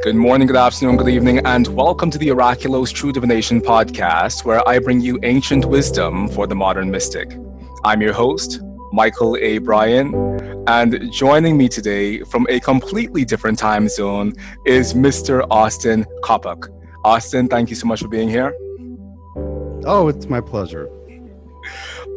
Good morning, good afternoon, good evening, and welcome to the Oraculos True Divination podcast, where I bring you ancient wisdom for the modern mystic. I'm your host, Mychal A. Bryan, and joining me today from a completely different time zone is Mr. Austin Coppock. Austin, thank you so much for being here. Oh, it's my pleasure.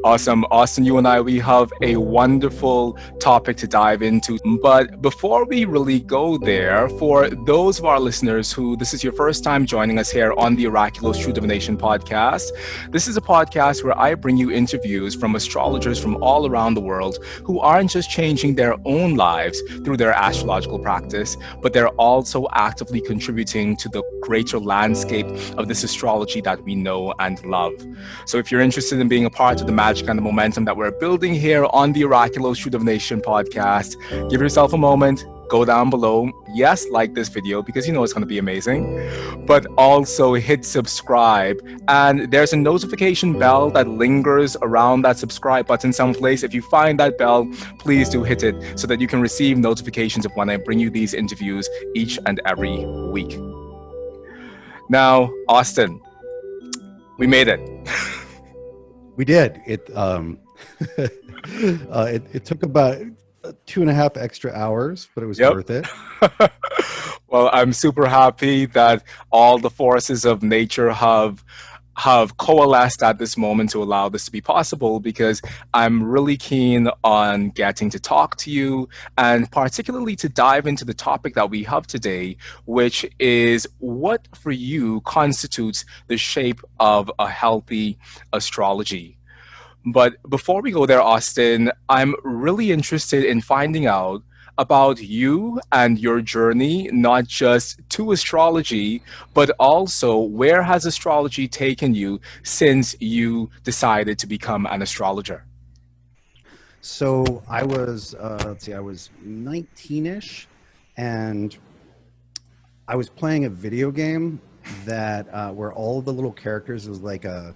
Awesome. Austin, you and I, we have a wonderful topic to dive into. But before we really go there, for those of our listeners who this is your first time joining us here on the Oraculos True Divination podcast, this is a podcast where I bring you interviews from astrologers from all around the world who aren't just changing their own lives through their astrological practice, but they're also actively contributing to the greater landscape of this astrology that we know and love. So if you're interested in being a part of the magic and the momentum that we're building here on the Oraculos True Divination podcast, give yourself a moment, go down below. Yes, like this video because you know it's going to be amazing, but also hit subscribe. And there's a notification bell that lingers around that subscribe button someplace. If you find that bell, please do hit it so that you can receive notifications of when I bring you these interviews each and every week. Now, Austin, we made it. We did. It took about 2.5 extra hours, but it was worth it. Well, I'm super happy that all the forces of nature have coalesced at this moment to allow this to be possible, because I'm really keen on getting to talk to you and particularly to dive into the topic that we have today, which is what for you constitutes the shape of a healthy astrology. But before we go there, Austin, I'm really interested in finding out about you and your journey, not just to astrology, but also where has astrology taken you since you decided to become an astrologer? So I was, I was 19-ish, and I was playing a video game that where all of the little characters was like a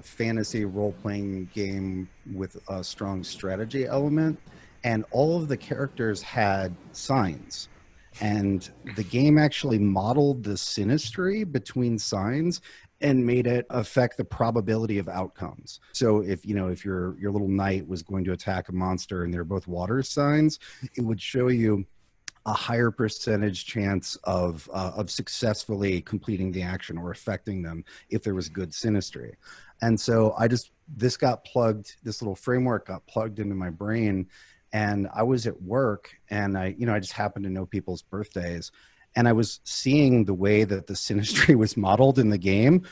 fantasy role-playing game with a strong strategy element, and all of the characters had signs, and the game actually modeled the synastry between signs and made it affect the probability of outcomes. So if your little knight was going to attack a monster and they're both water signs, it would show you a higher percentage chance of successfully completing the action or affecting them if there was good synastry. And so this little framework got plugged into my brain, and I was at work, and I just happened to know people's birthdays, and I was seeing the way that the synastry was modeled in the game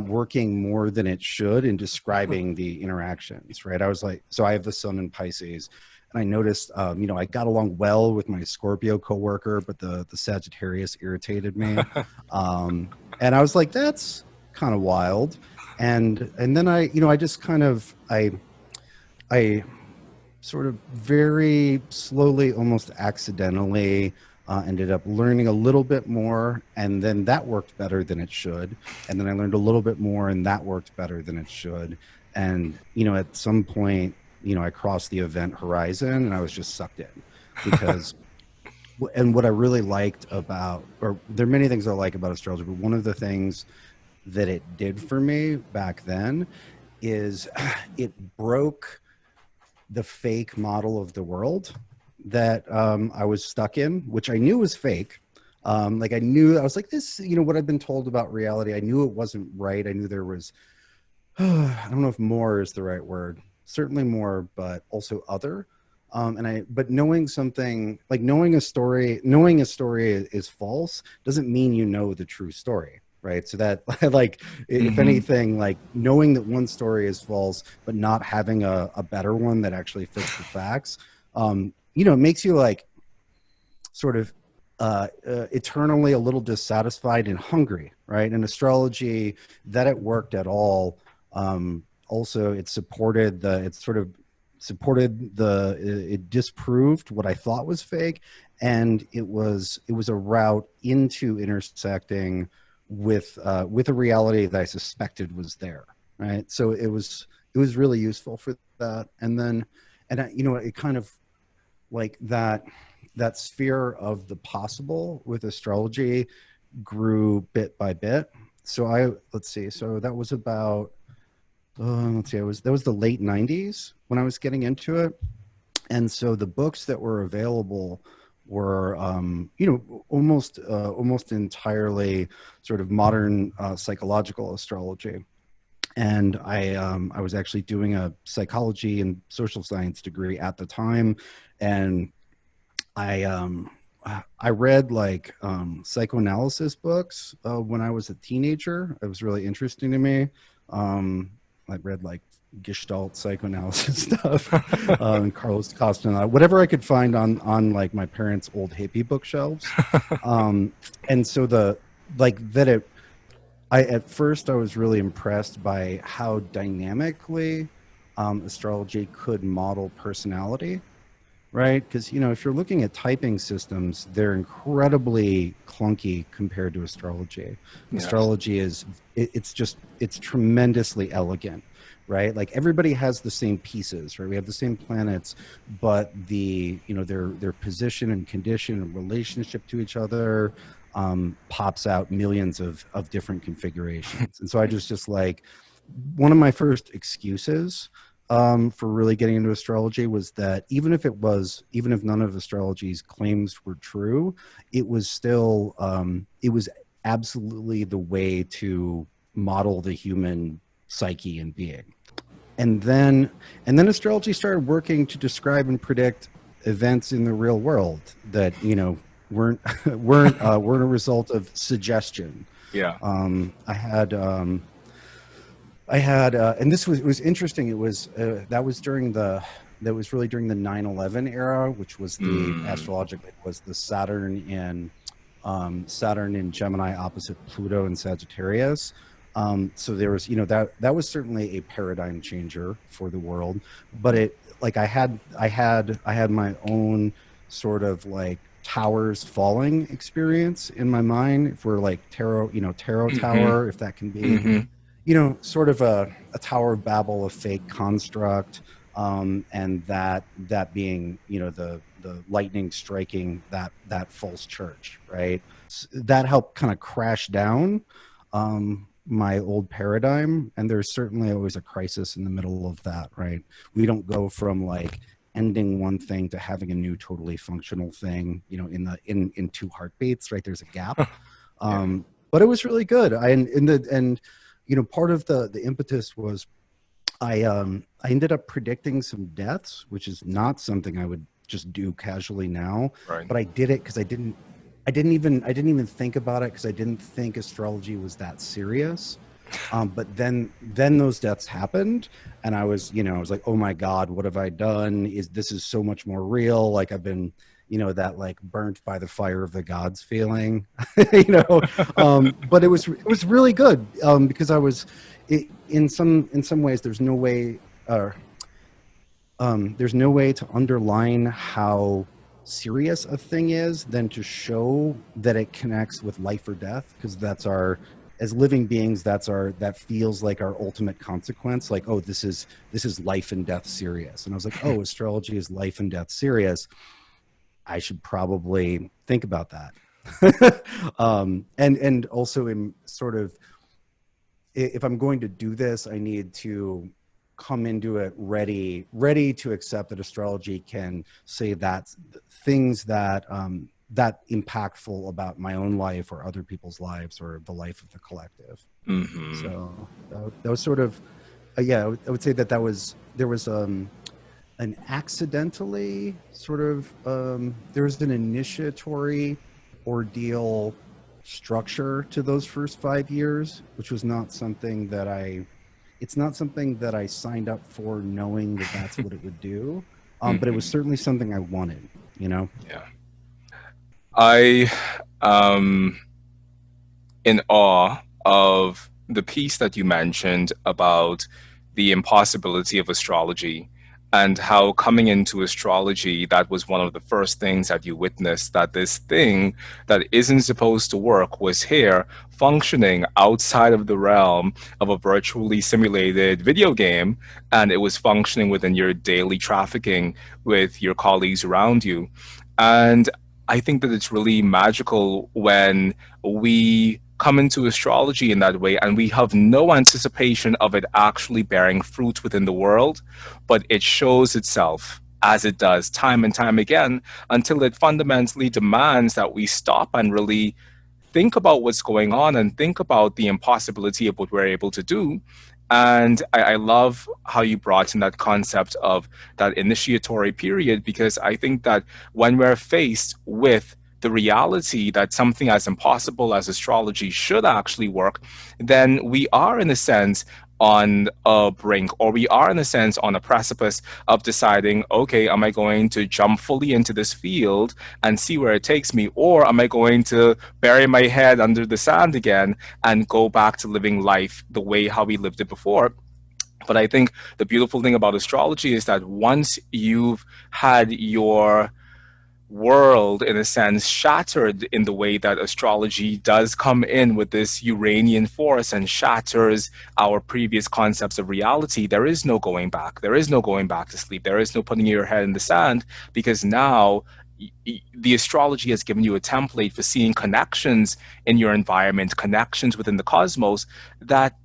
working more than it should in describing the interactions, right? I was like, so I have the sun in Pisces, and I noticed, I got along well with my Scorpio coworker, but the Sagittarius irritated me. And I was like, that's kind of wild. And then I sort of very slowly, almost accidentally, ended up learning a little bit more, and then that worked better than it should. And then I learned a little bit more, and that worked better than it should. And, at some point, I crossed the event horizon, and I was just sucked in because, and what I really liked about, or there are many things I like about astrology, but one of the things that it did for me back then is it broke the fake model of the world that I was stuck in, which I knew was fake. I was like, this, what I've been told about reality, I knew it wasn't right. I knew there was, I don't know if more is the right word, certainly more, but also other. But knowing something, like knowing a story is false doesn't mean you know the true story. Right. So that if anything, like knowing that one story is false, but not having a better one that actually fits the facts, it makes you like sort of eternally a little dissatisfied and hungry. Right. And astrology, that it worked at all. Also, it disproved what I thought was fake. And it was a route into intersecting with a reality that I suspected was there, right? So it was really useful for that. And then, it kind of like that that sphere of the possible with astrology grew bit by bit. So let's see. So that was about let's see. That was the late '90s when I was getting into it, and so the books that were available were almost entirely sort of modern psychological astrology. And I was actually doing a psychology and social science degree at the time, and I I read like psychoanalysis books when I was a teenager. It was really interesting to me. I read like Gestalt psychoanalysis stuff, Carlos Castaneda, whatever I could find on like my parents' old hippie bookshelves. And so the like that it I at first I was really impressed by how dynamically astrology could model personality, right? Because if you're looking at typing systems, they're incredibly clunky compared to astrology. Yes. Astrology it's tremendously elegant, right? Like everybody has the same pieces, right? We have the same planets, but their position and condition and relationship to each other pops out millions of different configurations. And so I just like one of my first excuses for really getting into astrology was that even if none of astrology's claims were true, it was still it was absolutely the way to model the human psyche and being. And then astrology started working to describe and predict events in the real world that weren't weren't a result of suggestion. Yeah. I had, and this was it was interesting. That was really during the 9/11 era, which was the Mm. astrologically was the Saturn in Gemini opposite Pluto in Sagittarius. So there was, that was certainly a paradigm changer for the world. But it like I had my own sort of like towers falling experience in my mind. If we're like tarot Mm-hmm. tower, if that can be Mm-hmm. sort of a Tower of Babel, a fake construct, and that being, the lightning striking that false church, right? That helped kind of crash down my old paradigm, and there's certainly always a crisis in the middle of that, right? We don't go from like ending one thing to having a new totally functional thing, in two heartbeats, right? There's a gap. Yeah. But it was really good. Part of the impetus was I ended up predicting some deaths, which is not something I would just do casually now, Right. but I did it because I didn't even think about it because I didn't think astrology was that serious. But then those deaths happened, and I was like, oh my God, what have I done? This is so much more real? Like I've been, that like burnt by the fire of the gods feeling, you know. But it was really good because in some ways there's no way to underline how serious a thing is than to show that it connects with life or death, because as living beings, that feels like our ultimate consequence. Like, oh, this is life and death serious. And I was like, oh, astrology is life and death serious. I should probably think about that. And also in sort of, if I'm going to do this, I need to come into it ready to accept that astrology can say that things that impactful about my own life or other people's lives or the life of the collective. Mm-hmm. So that was sort of yeah, I would say there was an accidentally sort of there was an initiatory ordeal structure to those first 5 years, which was not something that it's not something that I signed up for knowing that that's what it would do. But it was Mm-hmm. certainly something I wanted, you know? Yeah. I in awe of the piece that you mentioned about the impossibility of astrology and how coming into astrology, that was one of the first things that you witnessed, that this thing that isn't supposed to work was here functioning outside of the realm of a virtually simulated video game, and it was functioning within your daily trafficking with your colleagues around you. And I think that it's really magical when we come into astrology in that way and we have no anticipation of it actually bearing fruit within the world, but it shows itself as it does time and time again until it fundamentally demands that we stop and really think about what's going on and think about the impossibility of what we're able to do. And I love how you brought in that concept of that initiatory period, because I think that when we're faced with the reality that something as impossible as astrology should actually work, then we are, in a sense, on a brink, or we are, in a sense, on a precipice of deciding, okay, am I going to jump fully into this field and see where it takes me, or am I going to bury my head under the sand again and go back to living life the way how we lived it before? But I think the beautiful thing about astrology is that once you've had your world, in a sense, shattered in the way that astrology does come in with this Uranian force and shatters our previous concepts of reality, there is no going back. There is no going back to sleep. There is no putting your head in the sand, because now the astrology has given you a template for seeing connections in your environment, connections within the cosmos, that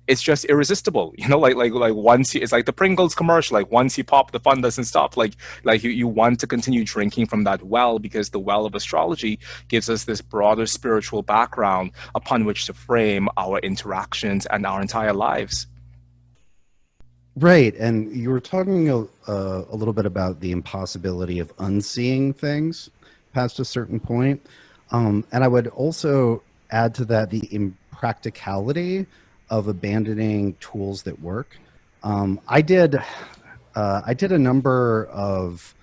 it's just irresistible. Like once you, it's like the Pringles commercial. Like once you pop, the fun doesn't stop. Like you want to continue drinking from that well, because the well of astrology gives us this broader spiritual background upon which to frame our interactions and our entire lives. Right, and you were talking a little bit about the impossibility of unseeing things past a certain point, and I would also add to that the impracticality of abandoning tools that work. I did a number of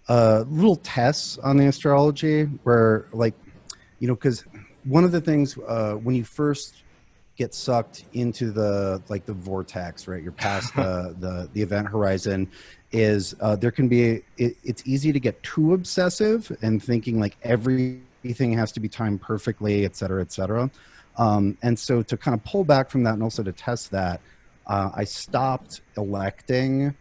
little tests on the astrology where, like, because one of the things when you first get sucked into the like the vortex, right? You're past the event horizon. Is there can be it's easy to get too obsessive and thinking like everything has to be timed perfectly, et cetera, et cetera. And so to kind of pull back from that and also to test that, I stopped electing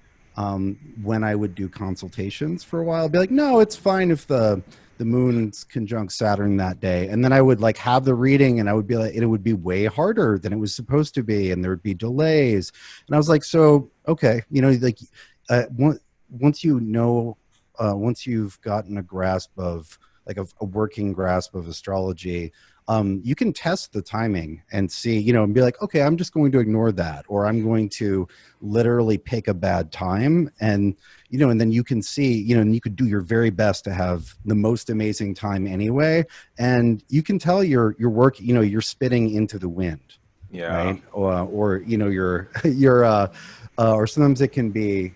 when I would do consultations for a while. I'd be like, no, it's fine if the moon's conjunct Saturn that day. And then I would like have the reading and I would be like, it would be way harder than it was supposed to be. And there would be delays. And I was like, so, okay, like once once you've gotten a grasp of like a working grasp of astrology, you can test the timing and see, and be like, okay, I'm just going to ignore that, or I'm going to literally pick a bad time. And, and then you can see, and you could do your very best to have the most amazing time anyway. And you can tell your work, you're spitting into the wind, Yeah. right? Or you're, or sometimes it can be,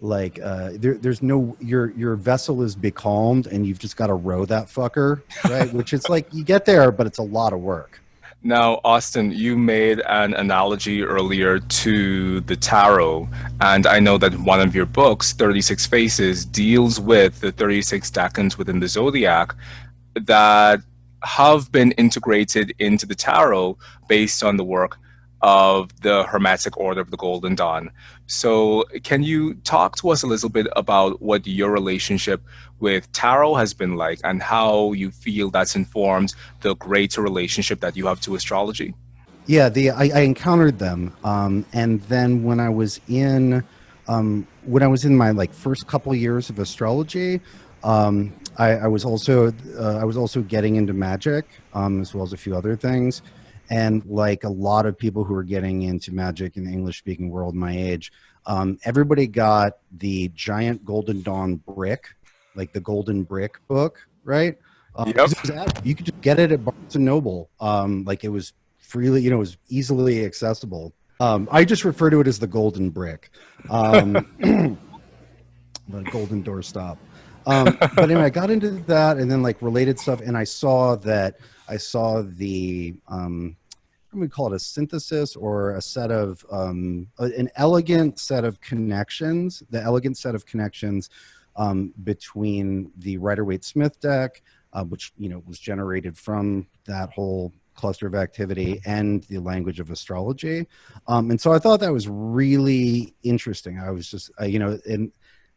there's no your vessel is becalmed and you've just got to row that fucker, right? Which is like you get there, but it's a lot of work. Now, Austin, you made an analogy earlier to the tarot, and I know that one of your books, 36 Faces, deals with the 36 decans within the zodiac that have been integrated into the tarot based on the work of the Hermetic Order of the Golden Dawn. So, can you talk to us a little bit about what your relationship with tarot has been like and how you feel that's informed the greater relationship that you have to astrology? Yeah, I encountered them, and then when I was in my like first couple years of astrology, I was also getting into magic, as well as a few other things, and like a lot of people who are getting into magic in the English speaking world my age, everybody got the giant Golden Dawn brick, like the Golden Brick book, right? Yep. Because you could just get it at Barnes and Noble. Like it was freely, it was easily accessible. I just refer to it as the Golden Brick, the Golden Doorstop. But anyway, I got into that and then like related stuff, and I saw the what do we call it, a synthesis or a set of an elegant set of connections, the elegant set of connections between the Rider-Waite-Smith deck, which was generated from that whole cluster of activity, and the language of astrology. And so I thought that was really interesting. I was just in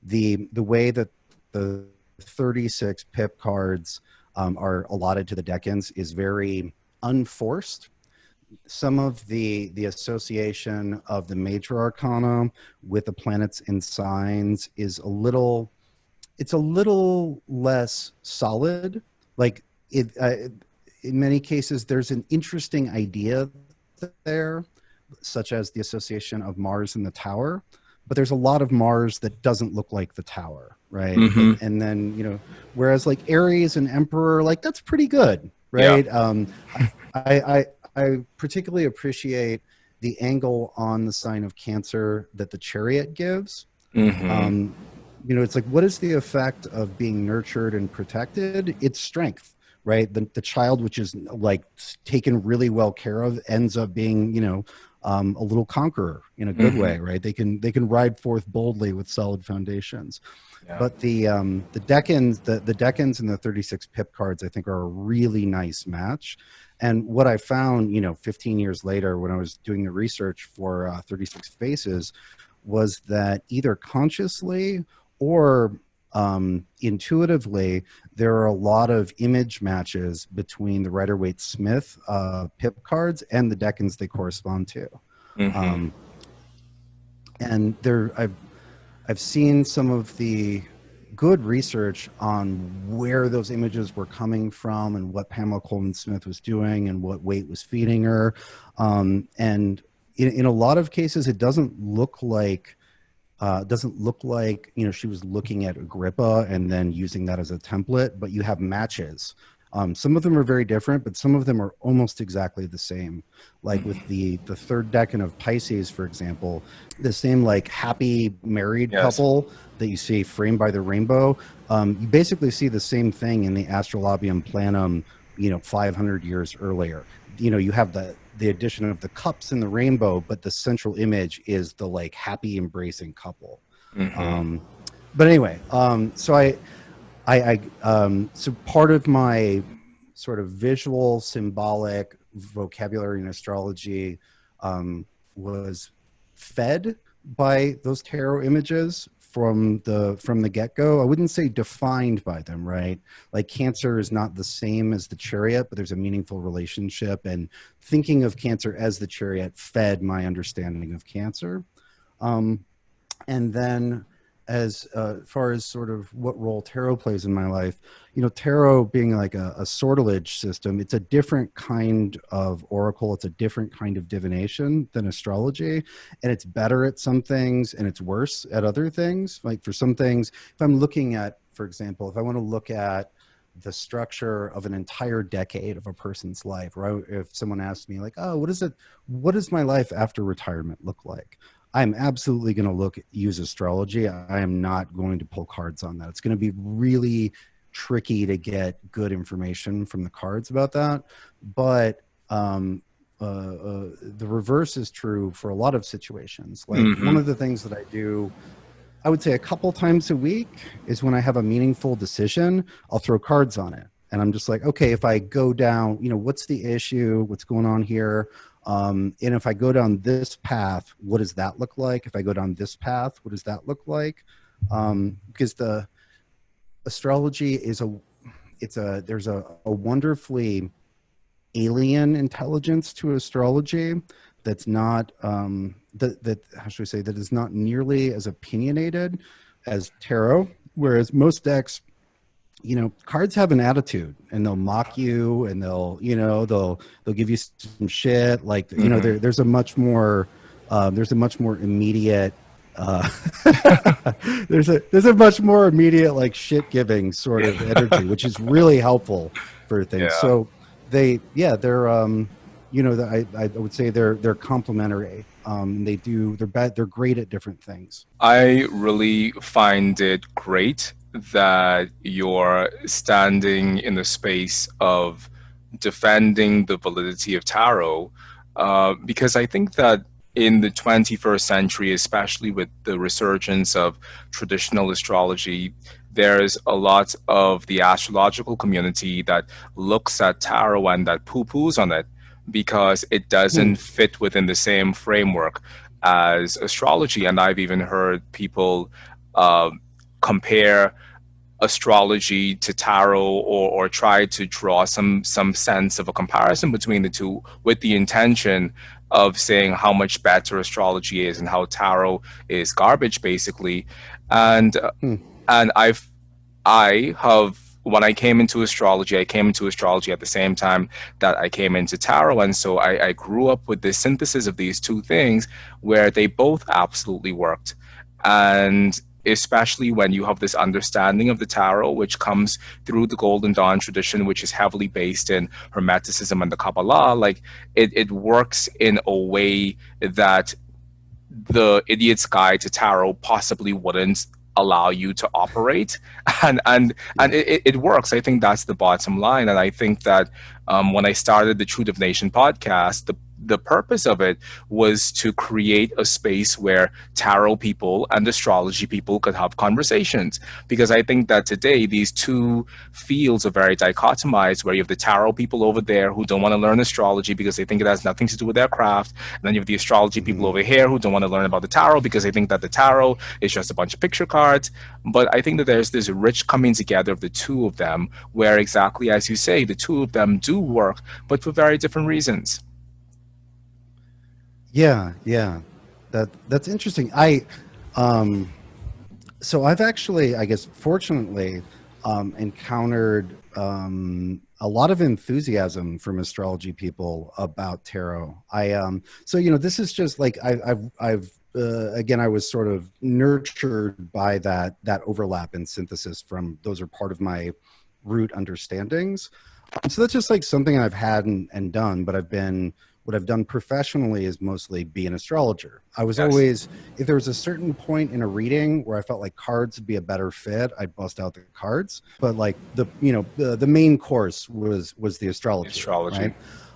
the way that the 36 pip cards are allotted to the decans is very unforced. Some of the association of the major arcana with the planets and signs is it's a little less solid. Like in many cases, there's an interesting idea there, such as the association of Mars and the Tower, but there's a lot of Mars that doesn't look like the Tower, right? Mm-hmm. And then, whereas like Aries and Emperor, like that's pretty good, Yeah. right? I particularly appreciate the angle on the sign of Cancer that the Chariot gives. Mm-hmm. It's like, what is the effect of being nurtured and protected? It's strength, right? The child, which is like taken really well care of, ends up being, a little conqueror in a good Mm-hmm. way, right? They can ride forth boldly with solid foundations. Yeah. But the decans and the 36 pip cards, I think, are a really nice match. And what I found, 15 years later, when I was doing the research for 36 Faces, was that either consciously or intuitively, there are a lot of image matches between the Rider-Waite-Smith pip cards and the decans they correspond to. Mm-hmm. And I've seen some of the good research on where those images were coming from and what Pamela Colman Smith was doing and what Waite was feeding her. And in a lot of cases, it doesn't look like she was looking at Agrippa and then using that as a template, but you have matches. Some of them are very different, but some of them are almost exactly the same. Like with the third decan of Pisces, for example, the same like happy married Yes. couple that you see framed by the rainbow. You basically see the same thing in the Astrolabium Planum, 500 years earlier. You have the addition of the cups and the rainbow, but the central image is the like happy embracing couple. Mm-hmm. But anyway, so part of my sort of visual symbolic vocabulary in astrology was fed by those tarot images from the get-go. I wouldn't say defined by them, right? Like Cancer is not the same as the Chariot, but there's a meaningful relationship, and thinking of Cancer as the Chariot fed my understanding of Cancer. And then as far as sort of what role tarot plays in my life, tarot being like a sortilege system, it's a different kind of oracle. It's a different kind of divination than astrology. And it's better at some things and it's worse at other things. Like for some things, if I'm looking at, for example, if I want to look at the structure of an entire decade of a person's life, or if someone asks me like, oh, what does my life after retirement look like? I'm absolutely going to use astrology. I am not going to pull cards on that. It's going to be really tricky to get good information from the cards about that. But the reverse is true for a lot of situations. Like one of the things that I do, I would say a couple times a week, is when I have a meaningful decision, I'll throw cards on it. And I'm just like, okay, if I go down, what's the issue? What's going on here? And if I go down this path, what does that look like? If I go down this path, what does that look like? Because the astrology is there's a wonderfully alien intelligence to astrology that's not that how should we say, that is not nearly as opinionated as tarot. Whereas most decks, cards have an attitude and they'll mock you and they'll give you some shit. Like, there's a much more immediate, there's a much more immediate like shit giving sort of energy, which is really helpful for things. Yeah. So they're, I would say they're complementary. They're great at different things. I really find it great that you're standing in the space of defending the validity of tarot, because I think that in the 21st century, especially with the resurgence of traditional astrology, there's a lot of the astrological community that looks at tarot and that poo-poos on it because it doesn't fit within the same framework as astrology. And I've even heard people compare astrology to tarot, or try to draw some sense of a comparison between the two with the intention of saying how much better astrology is and how tarot is garbage, basically. And Hmm. and I have, when I came into astrology, I came into astrology at the same time that I came into tarot. And so I grew up with this synthesis of these two things where they both absolutely worked. And especially when you have this understanding of the tarot, which comes through the Golden Dawn tradition, which is heavily based in Hermeticism and the Kabbalah, like it works in a way that the Idiot's Guide to Tarot possibly wouldn't allow you to operate. And it works. I think that's the bottom line. And I think that when I started the True Divination podcast, the purpose of it was to create a space where tarot people and astrology people could have conversations. Because I think that today these two fields are very dichotomized, where you have the tarot people over there who don't want to learn astrology because they think it has nothing to do with their craft. And then you have the astrology people Hmm. over here who don't want to learn about the tarot because they think that the tarot is just a bunch of picture cards. But I think that there's this rich coming together of the two of them, where exactly as you say, the two of them do work, but for very different reasons. Yeah, yeah. That's interesting. Um so I've actually, I guess fortunately, encountered a lot of enthusiasm from astrology people about tarot. So this is just like I've again, I was sort of nurtured by that overlap and synthesis from those are part of my root understandings. So that's just like something I've had and done, but what I've done professionally is mostly be an astrologer. I was Yes. always, if there was a certain point in a reading where I felt like cards would be a better fit, I'd bust out the cards. But like the main course was the astrology, Astrology. right?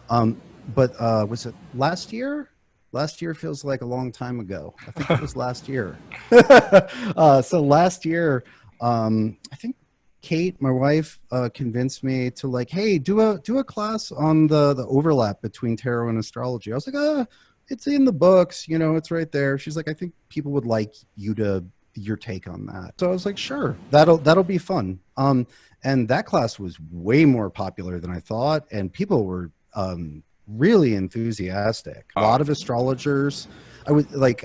Um, but was it last year? Last year feels like a long time ago. I think it was last year. So last year, I think Kate, my wife, convinced me to like, hey, do a class on the overlap between tarot and astrology. I was like, it's in the books, it's right there. She's like, I think people would like your take on that. So I was like, sure, that'll be fun. And that class was way more popular than I thought, and people were really enthusiastic. A lot of astrologers. I would like.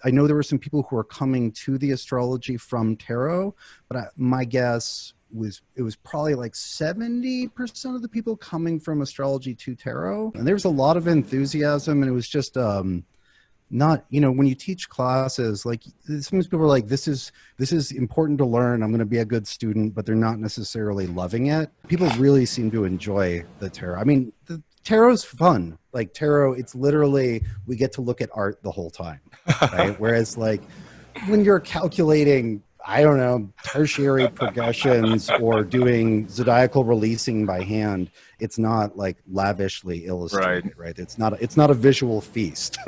I know there were some people who are coming to the astrology from tarot, but my guess was it was probably like 70% of the people coming from astrology to tarot, and there was a lot of enthusiasm, and it was just not when you teach classes, like sometimes people are like, this is important to learn, I'm going to be a good student, but they're not necessarily loving it. People really seem to enjoy the tarot. I mean, the tarot's fun. Like tarot, it's literally we get to look at art the whole time, right? Whereas like when you're calculating, I don't know, tertiary progressions or doing zodiacal releasing by hand, it's not like lavishly Right. illustrated, right? It's not a visual feast.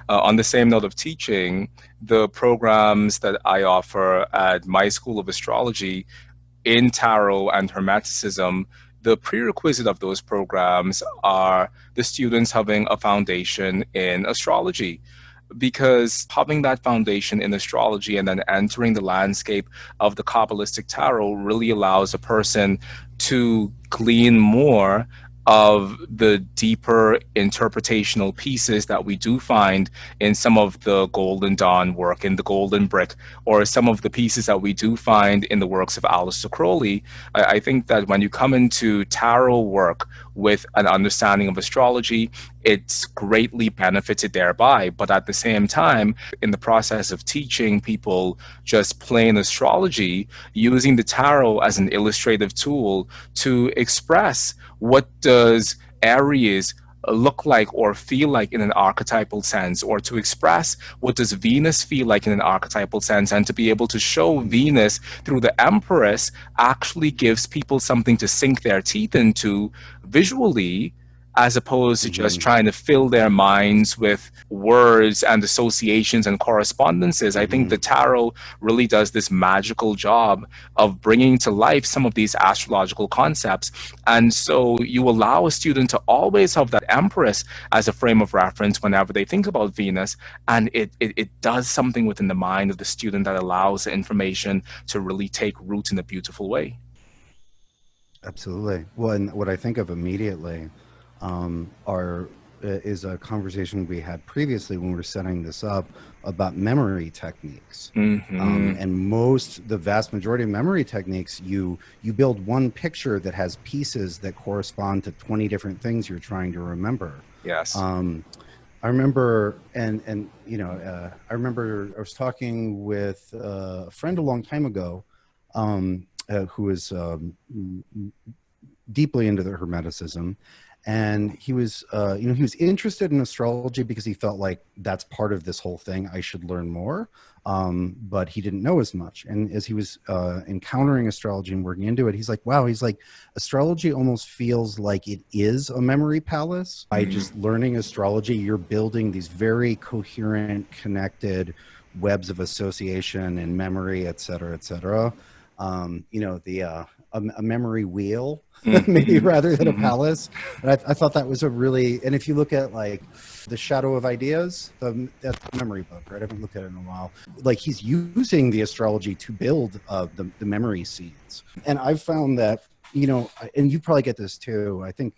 On the same note of teaching, the programs that I offer at my School of Astrology in tarot and hermeticism, the prerequisite of those programs are the students having a foundation in astrology. Because having that foundation in astrology and then entering the landscape of the Kabbalistic tarot really allows a person to glean more of the deeper interpretational pieces that we do find in some of the Golden Dawn work, in the Golden Brick, or some of the pieces that we do find in the works of Aleister Crowley. I think that when you come into tarot work with an understanding of astrology, it's greatly benefited thereby. But at the same time, in the process of teaching people just plain astrology, using the tarot as an illustrative tool to express what does Aries look like or feel like in an archetypal sense, or to express what does Venus feel like in an archetypal sense, and to be able to show Venus through the Empress actually gives people something to sink their teeth into visually. as opposed to just Hmm. trying to fill their minds with words and associations and correspondences. I think Hmm. the tarot really does this magical job of bringing to life some of these astrological concepts. And so you allow a student to always have that Empress as a frame of reference whenever they think about Venus. And it does something within the mind of the student that allows the information to really take root in a beautiful way. Absolutely. Well, and what I think of immediately are is a conversation we had previously when we were setting this up about memory techniques. Hmm. And the vast majority of memory techniques, you build one picture that has pieces that correspond to 20 different things you're trying to remember. Yes. Um, I remember, I remember I was talking with a friend a long time ago, who is deeply into the Hermeticism, and he was, he was interested in astrology because he felt like that's part of this whole thing. I should learn more, but he didn't know as much. And as he was encountering astrology and working into it, he's like, "Wow!" He's like, "Astrology almost feels like it is a memory palace. By Mm. just learning astrology, you're building these very coherent, connected webs of association and memory, et cetera, et cetera." A memory wheel, maybe Hmm. rather than a Hmm. palace. And I thought that was a really, and if you look at like the Shadow of Ideas, that's a memory book, right? I haven't looked at it in a while. Like he's using the astrology to build the memory seeds. And I've found that, and you probably get this too. I think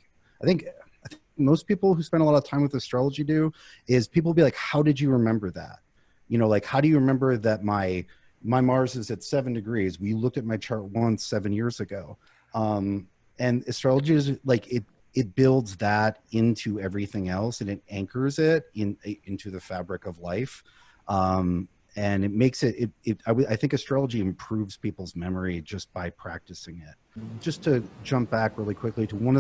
most people who spend a lot of time with astrology is people be like, how did you remember that? Like, how do you remember that my Mars is at 7 degrees? We looked at my chart once 7 years ago. And astrology is like it builds that into everything else, and it anchors it into the fabric of life. And it makes I think astrology improves people's memory just by practicing it. Just to jump back really quickly to one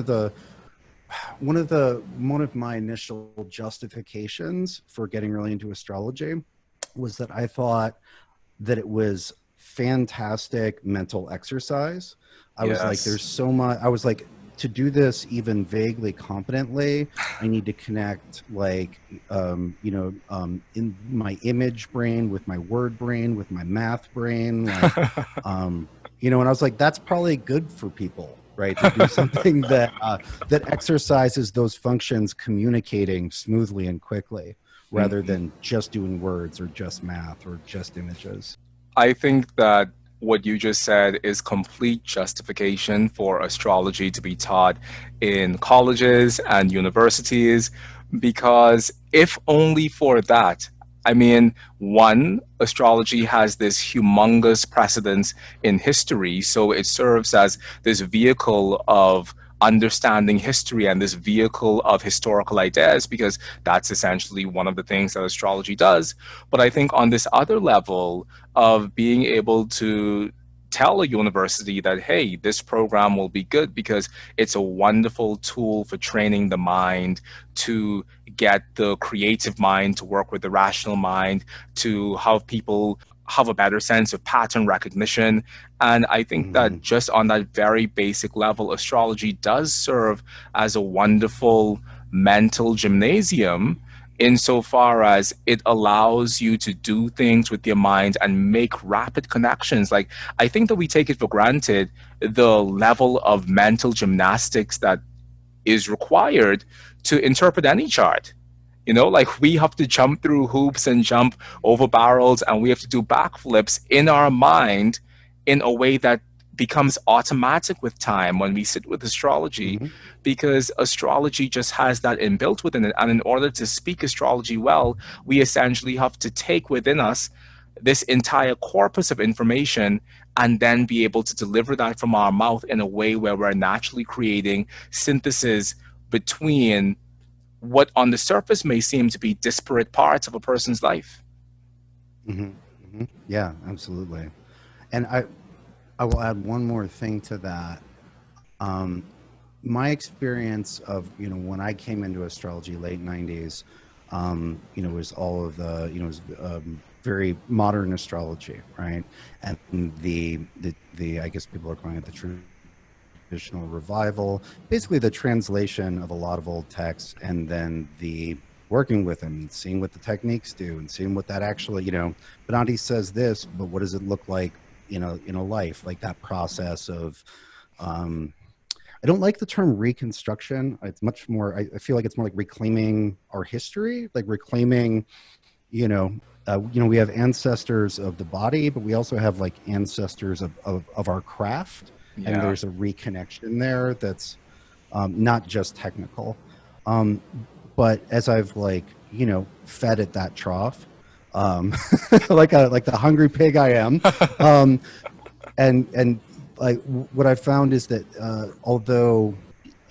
of my initial justifications for getting really into astrology was that I thought that it was fantastic mental exercise. I was like, Yes. there's so much. I was like, to do this even vaguely competently, I need to connect in my image brain with my word brain with my math brain, and I was like, that's probably good for people, right? To do something that exercises those functions, communicating smoothly and quickly, rather Mhm. than just doing words or just math or just images. I think that what you just said is complete justification for astrology to be taught in colleges and universities, because if only for that, I mean, one, astrology has this humongous precedence in history, so it serves as this vehicle of understanding history and this vehicle of historical ideas, because that's essentially one of the things that astrology does. But I think on this other level, of being able to tell a university that, hey, this program will be good because it's a wonderful tool for training the mind to get the creative mind to work with the rational mind, to have people have a better sense of pattern recognition. And I think Mm-hmm. that just on that very basic level, astrology does serve as a wonderful mental gymnasium, insofar as it allows you to do things with your mind and make rapid connections. Like, I think that we take it for granted the level of mental gymnastics that is required to interpret any chart. Like, we have to jump through hoops and jump over barrels, and we have to do backflips in our mind in a way that becomes automatic with time when we sit with astrology, Mm-hmm. because astrology just has that inbuilt within it. And in order to speak astrology well, we essentially have to take within us this entire corpus of information and then be able to deliver that from our mouth in a way where we're naturally creating synthesis between what on the surface may seem to be disparate parts of a person's life. Mm-hmm. Mm-hmm. Yeah, absolutely. And I will add one more thing to that. Um, my experience of, when I came into astrology late 90s, was all of was very modern astrology, right? And the I guess people are calling it the traditional revival, basically the translation of a lot of old texts, and then the working with them, seeing what the techniques do, and seeing what that actually, Benanti says this, but what does it look like, in a life, like that process of, um, I don't like the term reconstruction. It's much more, I feel like it's more like reclaiming our history, like reclaiming, we have ancestors of the body, but we also have like ancestors of our craft. And Yeah. there's a reconnection there that's not just technical. Um, but as I've fed at that trough, um, like the hungry pig I am, um, and like what I found is that although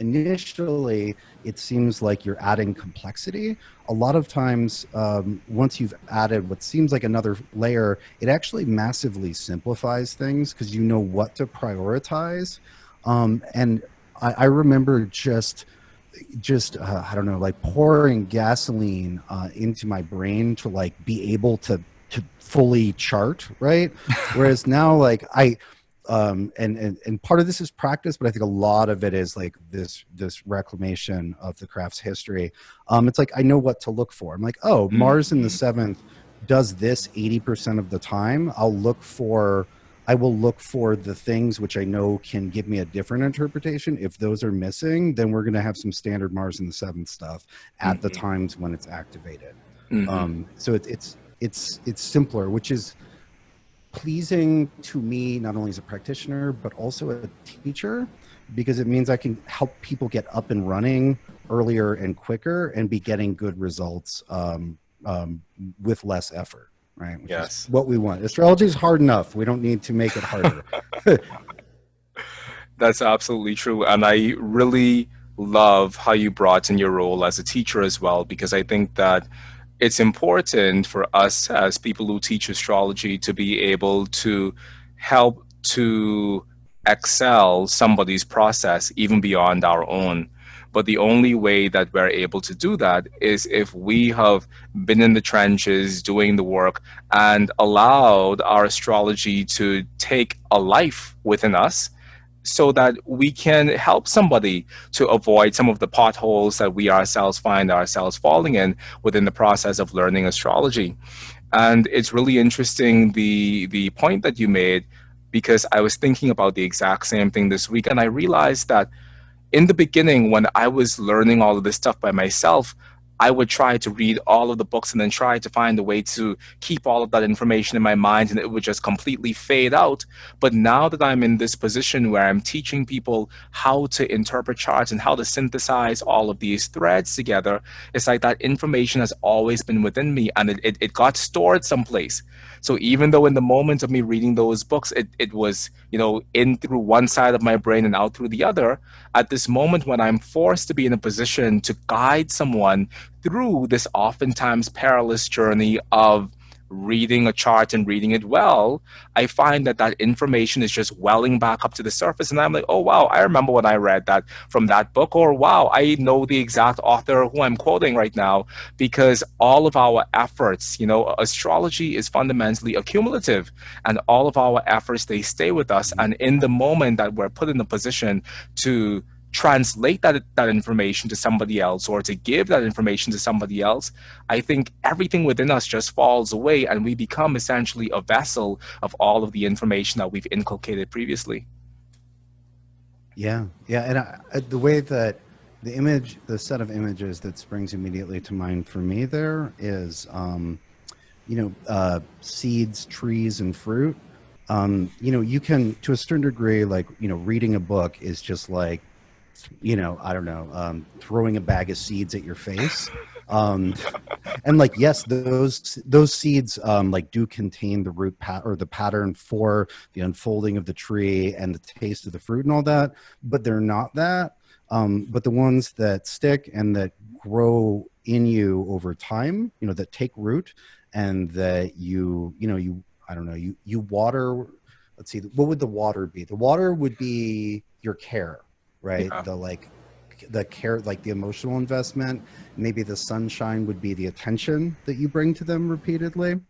initially it seems like you're adding complexity, a lot of times once you've added what seems like another layer, it actually massively simplifies things because you know what to prioritize. And I remember just I don't know, like pouring gasoline into my brain to like be able to fully chart, right? Whereas now, like and part of this is practice, but I think a lot of it is like this reclamation of the craft's history. It's like I know what to look for. I'm like, oh, Mars in the Mhm. seventh does this 80% of the time. I will look for the things which I know can give me a different interpretation. If those are missing, then we're going to have some standard Mars in the seventh stuff at the Mhm. times when it's activated. Mhm. So it's simpler, which is pleasing to me, not only as a practitioner, but also a teacher, because it means I can help people get up and running earlier and quicker and be getting good results with less effort, right? Which is Yes. what we want. Astrology is hard enough. We don't need to make it harder. That's absolutely true. And I really love how you brought in your role as a teacher as well, because I think that it's important for us as people who teach astrology to be able to help to excel somebody's process even beyond our own. But the only way that we're able to do that is if we have been in the trenches doing the work and allowed our astrology to take a life within us so that we can help somebody to avoid some of the potholes that we ourselves find ourselves falling in within the process of learning astrology. And it's really interesting the point that you made, because I was thinking about the exact same thing this week, and I realized that in the beginning, when I was learning all of this stuff by myself, I would try to read all of the books and then try to find a way to keep all of that information in my mind, and it would just completely fade out. But now that I'm in this position where I'm teaching people how to interpret charts and how to synthesize all of these threads together, it's like that information has always been within me, and it got stored someplace. So even though in the moment of me reading those books, it was, in through one side of my brain and out through the other, at this moment when I'm forced to be in a position to guide someone through this oftentimes perilous journey of reading a chart and reading it well, I find that that information is just welling back up to the surface. And I'm like, oh, wow, I remember when I read that from that book, or wow, I know the exact author who I'm quoting right now, because all of our efforts, astrology is fundamentally accumulative, and all of our efforts, they stay with us. And in the moment that we're put in a position to translate that information to somebody else, or to give that information to somebody else, I think everything within us just falls away, and we become essentially a vessel of all of the information that we've inculcated previously. Yeah, and the way that the set of images that springs immediately to mind for me there is, seeds, trees, and fruit. You can, to a certain degree, like, reading a book is just like, I don't know, throwing a bag of seeds at your face. Um, and like, yes, those seeds like do contain the or the pattern for the unfolding of the tree and the taste of the fruit and all that, but they're not that. But the ones that stick and that grow in you over time, that take root, and that you I don't know, you water. Let's see, what would the water be? The water would be your care, right? Yeah. The care, like the emotional investment. Maybe the sunshine would be the attention that you bring to them repeatedly.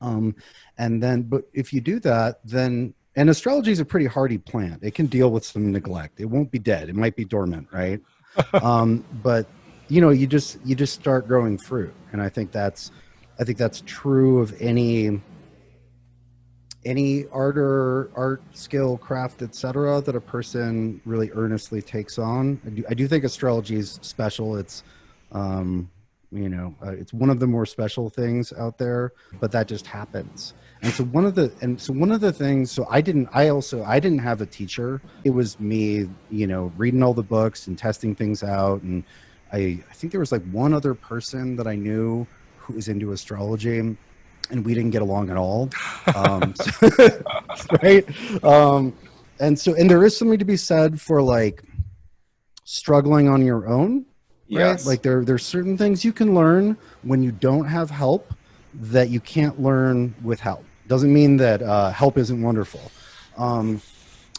um, and then, but if you do that, then And astrology is a pretty hardy plant. It can deal with some neglect. It won't be dead. It might be dormant, right? But you just start growing fruit, and I think that's true of any art skill, craft, etc., that a person really earnestly takes on. I do think astrology is special. Um, it's one of the more special things out there, but that just happens. And so one of the things, so I didn't have a teacher. It was me, reading all the books and testing things out. And I think there was like one other person that I knew who was into astrology, and we didn't get along at all. So, right. And there is something to be said for like struggling on your own, right? Yes. Like there's certain things you can learn when you don't have help that you can't learn with help. Doesn't mean that help isn't wonderful. Um,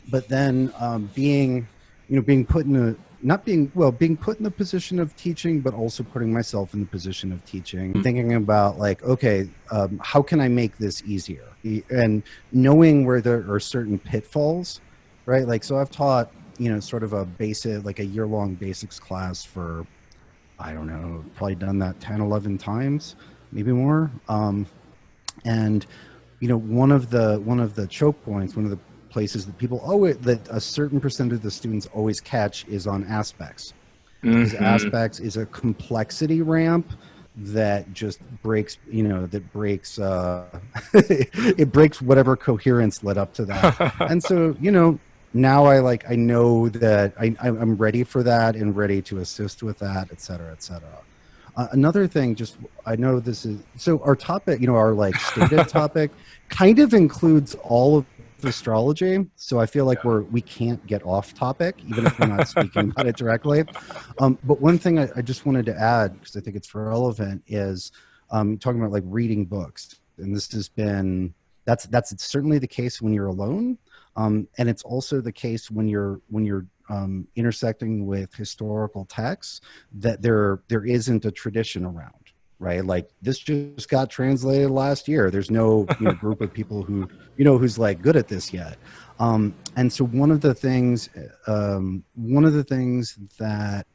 but then being put in a not being well being put in the position of teaching, but also putting myself in the position of teaching, thinking about like, okay, how can I make this easier, and knowing where there are certain pitfalls, right? Like, so I've taught sort of a basic, like a year-long basics class for, I don't know, probably done that 10, 11 times, maybe more. And one of the choke points, one of the places that that a certain percent of the students always catch is on aspects, because Hmm. aspects is a complexity ramp that just breaks it breaks whatever coherence led up to that. And so now I know that I'm ready for that and ready to assist with that, et cetera, et cetera. Another thing, just, I know this is so our topic, our like stated topic kind of includes all of astrology. So I feel like we can't get off topic, even if we're not speaking about it directly. But one thing I just wanted to add, because I think it's relevant, is talking about like reading books. And this has been that's certainly the case when you're alone. And it's also the case when you're intersecting with historical texts, that there isn't a tradition around, right? Like, this just got translated last year. There's no group of people who's like good at this yet. And so one of the things that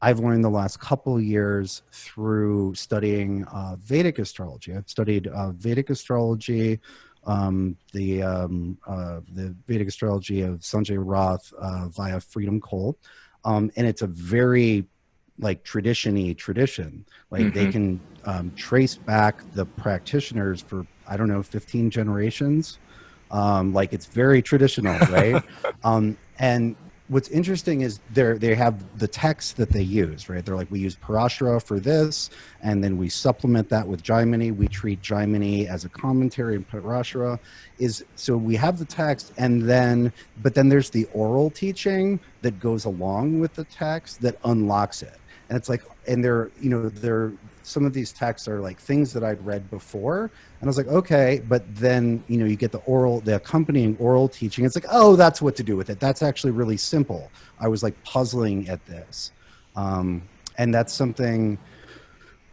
I've learned the last couple of years through studying Vedic astrology. I've studied Vedic astrology, the Vedic astrology of Sanjay Roth via Freedom Cole, and it's a very like tradition-y tradition. Like, they Hmm. can trace back the practitioners for, I don't know, 15 generations. Like, it's very traditional, right? And what's interesting is they have the text that they use, right? They're like, we use Parashara for this, and then we supplement that with Jaimini. We treat Jaimini as a commentary, and Parashara is, so we have the text, but then there's the oral teaching that goes along with the text that unlocks it. And it's like, and they're some of these texts are like things that I'd read before, and I was like, okay, but then you get the accompanying oral teaching. It's like, oh, that's what to do with it. That's actually really simple. I was like puzzling at this, and that's something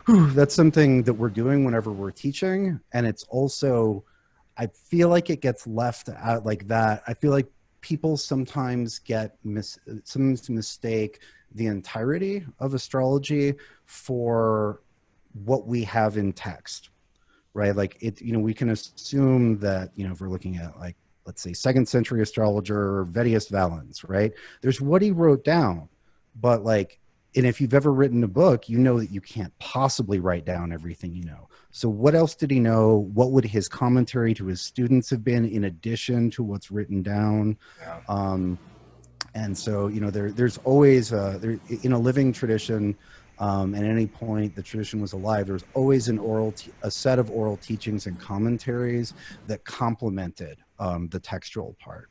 that we're doing whenever we're teaching. And it's also, I feel like it gets left out like that. I feel like people sometimes mistake the entirety of astrology for what we have in text, right? Like, we can assume that, if we're looking at, like, let's say, second century astrologer Vedius Valens, right? There's what he wrote down, but like, and if you've ever written a book, you know that you can't possibly write down everything you know. So what else did he know? What would his commentary to his students have been in addition to what's written down? Yeah. Um, and so there's always in a living tradition, at any point the tradition was alive, there was always a set of oral teachings and commentaries that complemented the textual part.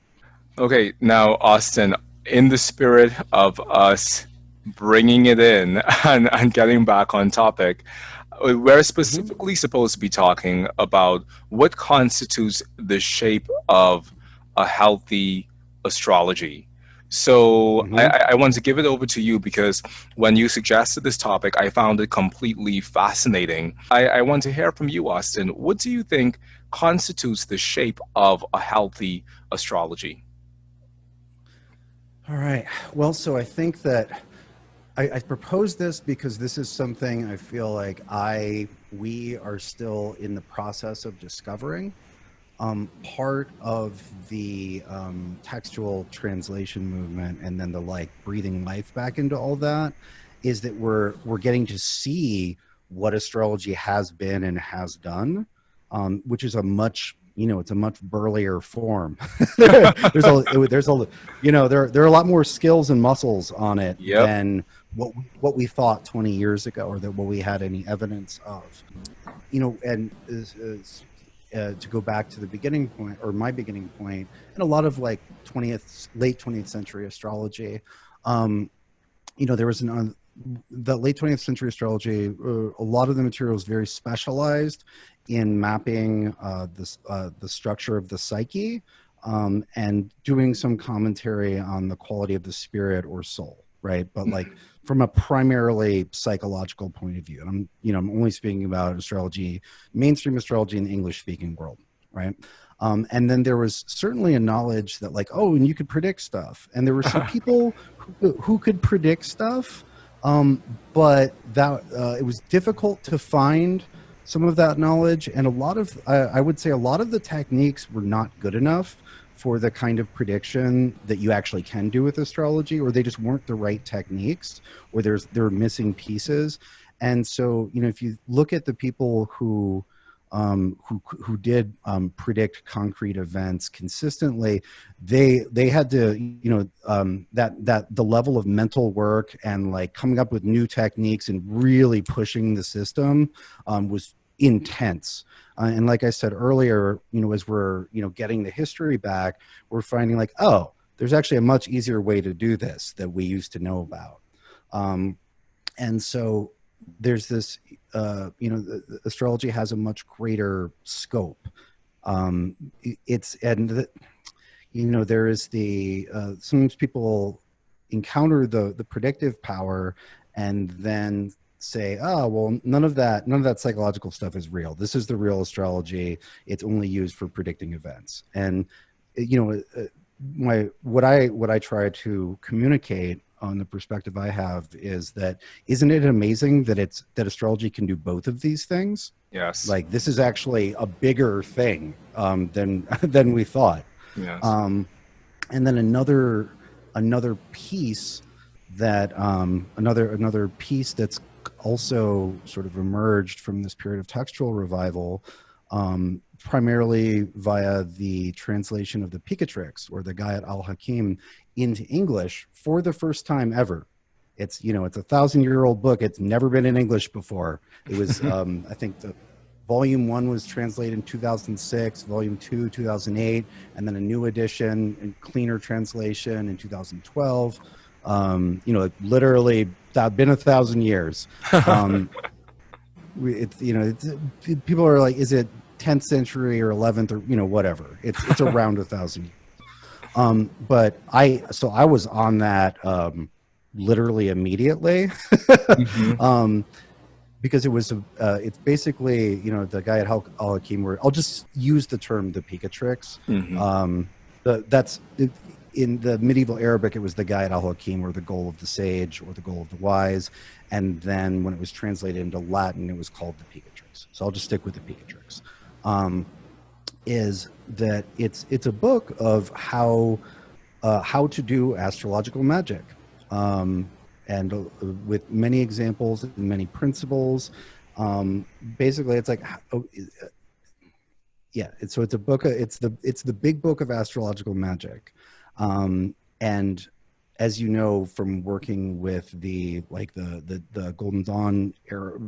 Okay, now, Austin, in the spirit of us bringing it in and getting back on topic, we're Hmm. specifically supposed to be talking about what constitutes the shape of a healthy astrology. So I, Hmm. I I want to give it over to you because when you suggested this topic, I found it completely fascinating. I want to hear from you, Austin. What do you think constitutes the shape of a healthy astrology? All right. Well, so I think that I propose this because this is something I feel like we are still in the process of discovering. Part of the textual translation movement, and then the like breathing life back into all that, is that we're getting to see what astrology has been and has done, which is a much, it's a much burlier form. There's a there are a lot more skills and muscles on it Yep. than what we thought 20 years ago, or that what we had any evidence of. And to go back to the beginning point, or my beginning point, and a lot of like late 20th century astrology, there was the late 20th century astrology, a lot of the material is very specialized in mapping the structure of the psyche, and doing some commentary on the quality of the spirit or soul, right? But like from a primarily psychological point of view. And I'm only speaking about astrology, mainstream astrology in the English speaking world, right? And then there was certainly a knowledge that like, oh, and you could predict stuff. And there were some people who could predict stuff, but that it was difficult to find some of that knowledge. And I would say a lot of the techniques were not good enough for the kind of prediction that you actually can do with astrology, or they just weren't the right techniques, or there were missing pieces. And so, if you look at the people who did predict concrete events consistently, they had to, that the level of mental work and like coming up with new techniques and really pushing the system was intense. And like I said earlier, as we're, getting the history back, we're finding like, oh, there's actually a much easier way to do this that we used to know about. And so there's this, astrology has a much greater scope. There is sometimes people encounter the predictive power and then say, oh, well, none of that psychological stuff is real. This is the real astrology. It's only used for predicting events. And what I try to communicate on the perspective I have is that, isn't it amazing that astrology can do both of these things? Yes. Like, this is actually a bigger thing than we thought. Yes. And then another piece that another piece that's also sort of emerged from this period of textual revival, primarily via the translation of the Picatrix, or the Gayat al-Hakim, into English for the first time ever. It's it's 1,000-year-old book. It's never been in English before. It was I think the volume 1 was translated in 2006, volume 2 2008, and then a new edition and cleaner translation in 2012. Literally that been 1,000 years. People are like, is it 10th century or 11th, or whatever? It's around 1,000 years. But I was on that literally immediately. Because it was it's basically the guy at al-Hakim, where I'll just use the term the Picatrix. That's in the medieval Arabic, it was the guy at al-Hakim, or the goal of the sage, or the goal of the wise. And then when it was translated into Latin, it was called the Picatrix. So I'll just stick with the Picatrix. Is that it's a book of how to do astrological magic, and with many examples and many principles. Basically, it's like, it's a book. It's the big book of astrological magic. And as you know from working with the Golden Dawn era,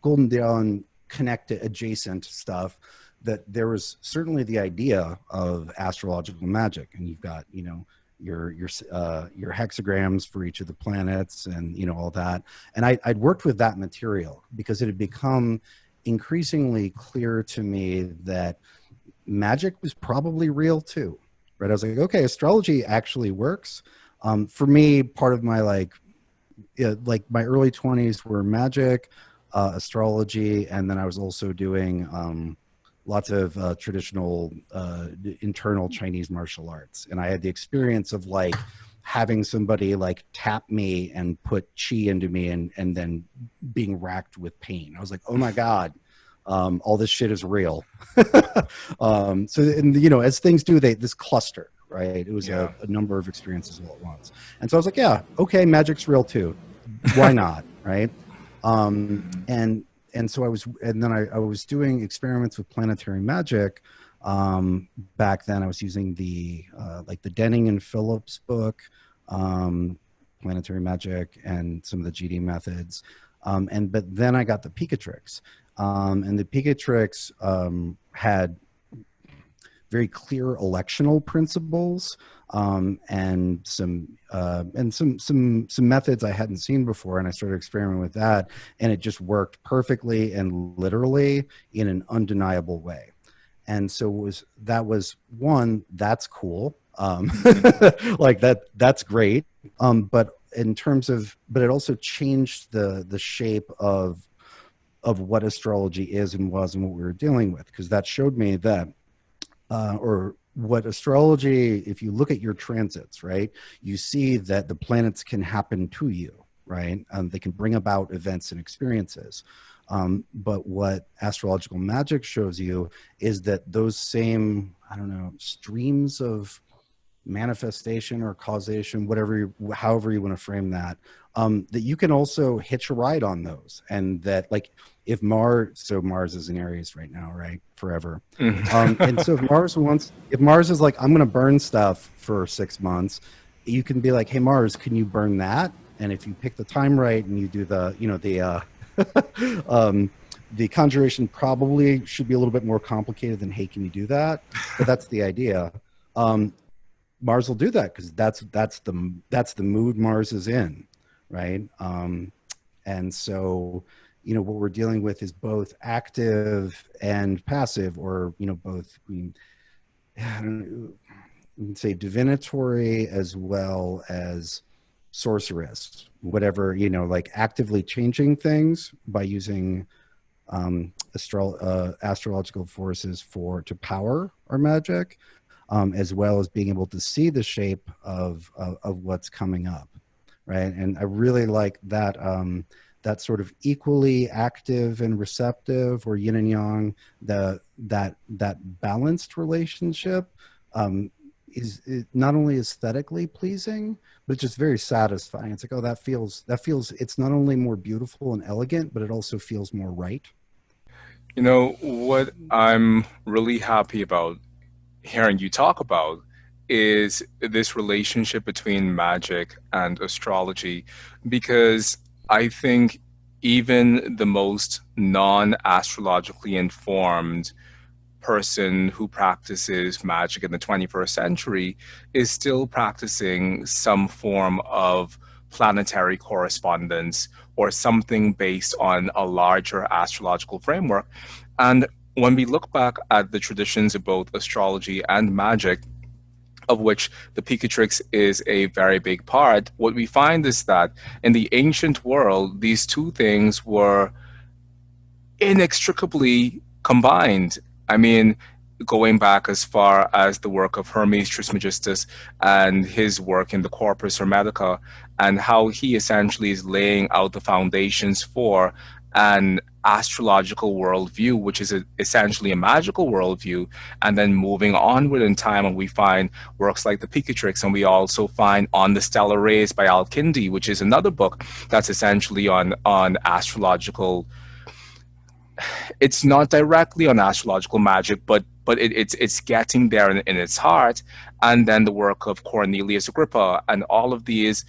Golden Dawn connected adjacent stuff, that there was certainly the idea of astrological magic, and you've got your hexagrams for each of the planets, and all that. And I'd worked with that material because it had become increasingly clear to me that magic was probably real too. Right? I was like, okay, astrology actually works. For me, part of my my early 20s were magic, astrology, and then I was also doing lots of traditional internal Chinese martial arts, and I had the experience of like having somebody like tap me and put chi into me, and then being racked with pain. I was like, oh my god, all this shit is real. So, and you know, as things do, they this cluster, right? It was Yeah. a number of experiences all at once, and so I was like, yeah, okay, magic's real too. Why not, right? And so I was, and then I was doing experiments with planetary magic. Back then, I was using the like the Denning and Phillips book, Planetary Magic, and some of the GD methods. And but then I got the Picatrix, and the Picatrix had very clear electional principles, and some methods I hadn't seen before, and I started experimenting with that, and it just worked perfectly and literally in an undeniable way. And so that was one, that's cool. Like that's great. But in terms of, but it also changed the shape of what astrology is and was and what we were dealing with, because that showed me that or what astrology, if you look at your transits, right, you see that the planets can happen to you, right? They can bring about events and experiences. But what astrological magic shows you is that those same, I don't know, streams of manifestation or causation, whatever, however you want to frame that, that you can also hitch a ride on those. And that like if Mars is in Aries right now, right? Forever. And so if Mars is like, I'm going to burn stuff for 6 months, you can be like, hey, Mars, can you burn that? And if you pick the time right and you do the, you know, the conjuration probably should be a little bit more complicated than, hey, can you do that? But that's the idea. Mars will do that because that's the mood Mars is in, right? And so, you know, what we're dealing with is both active and passive, or you know, both. I don't know, say divinatory as well as sorceress, whatever, you know, like actively changing things by using astrological forces to power our magic, as well as being able to see the shape of what's coming up, right? And I really like that that sort of equally active and receptive, or yin and yang, that balanced relationship is not only aesthetically pleasing, but it's just very satisfying. It's like, oh, that feels. It's not only more beautiful and elegant, but it also feels more right. You know, what I'm really happy about hearing you talk about is this relationship between magic and astrology, because I think even the most non-astrologically informed person who practices magic in the 21st century is still practicing some form of planetary correspondence or something based on a larger astrological framework. And when we look back at the traditions of both astrology and magic, of which the Picatrix is a very big part, what we find is that in the ancient world, these two things were inextricably combined. I mean, going back as far as the work of Hermes Trismegistus and his work in the Corpus Hermetica, and how he essentially is laying out the foundations for an astrological worldview, which is essentially a magical worldview, and then moving onward in time, and we find works like the Picatrix, and we also find On the Stellar Rays by Al-Kindi, which is another book that's essentially on astrological. It's not directly on astrological magic, but it's getting there in its heart. And then the work of Cornelius Agrippa and all of these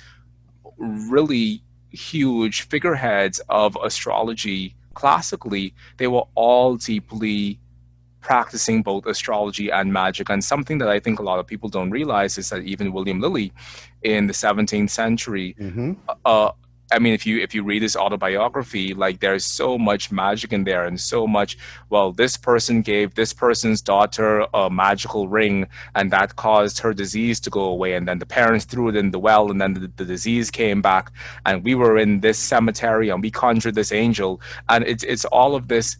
really huge figureheads of astrology classically, they were all deeply practicing both astrology and magic. And something that I think a lot of people don't realize is that even William Lilly in the 17th century, Mm-hmm. uh, I mean, if you read his autobiography, like there's so much magic in there and so much. Well, this person gave this person's daughter a magical ring, and that caused her disease to go away. And then the parents threw it in the well, and then the disease came back. And we were in this cemetery, and we conjured this angel, and it's all of this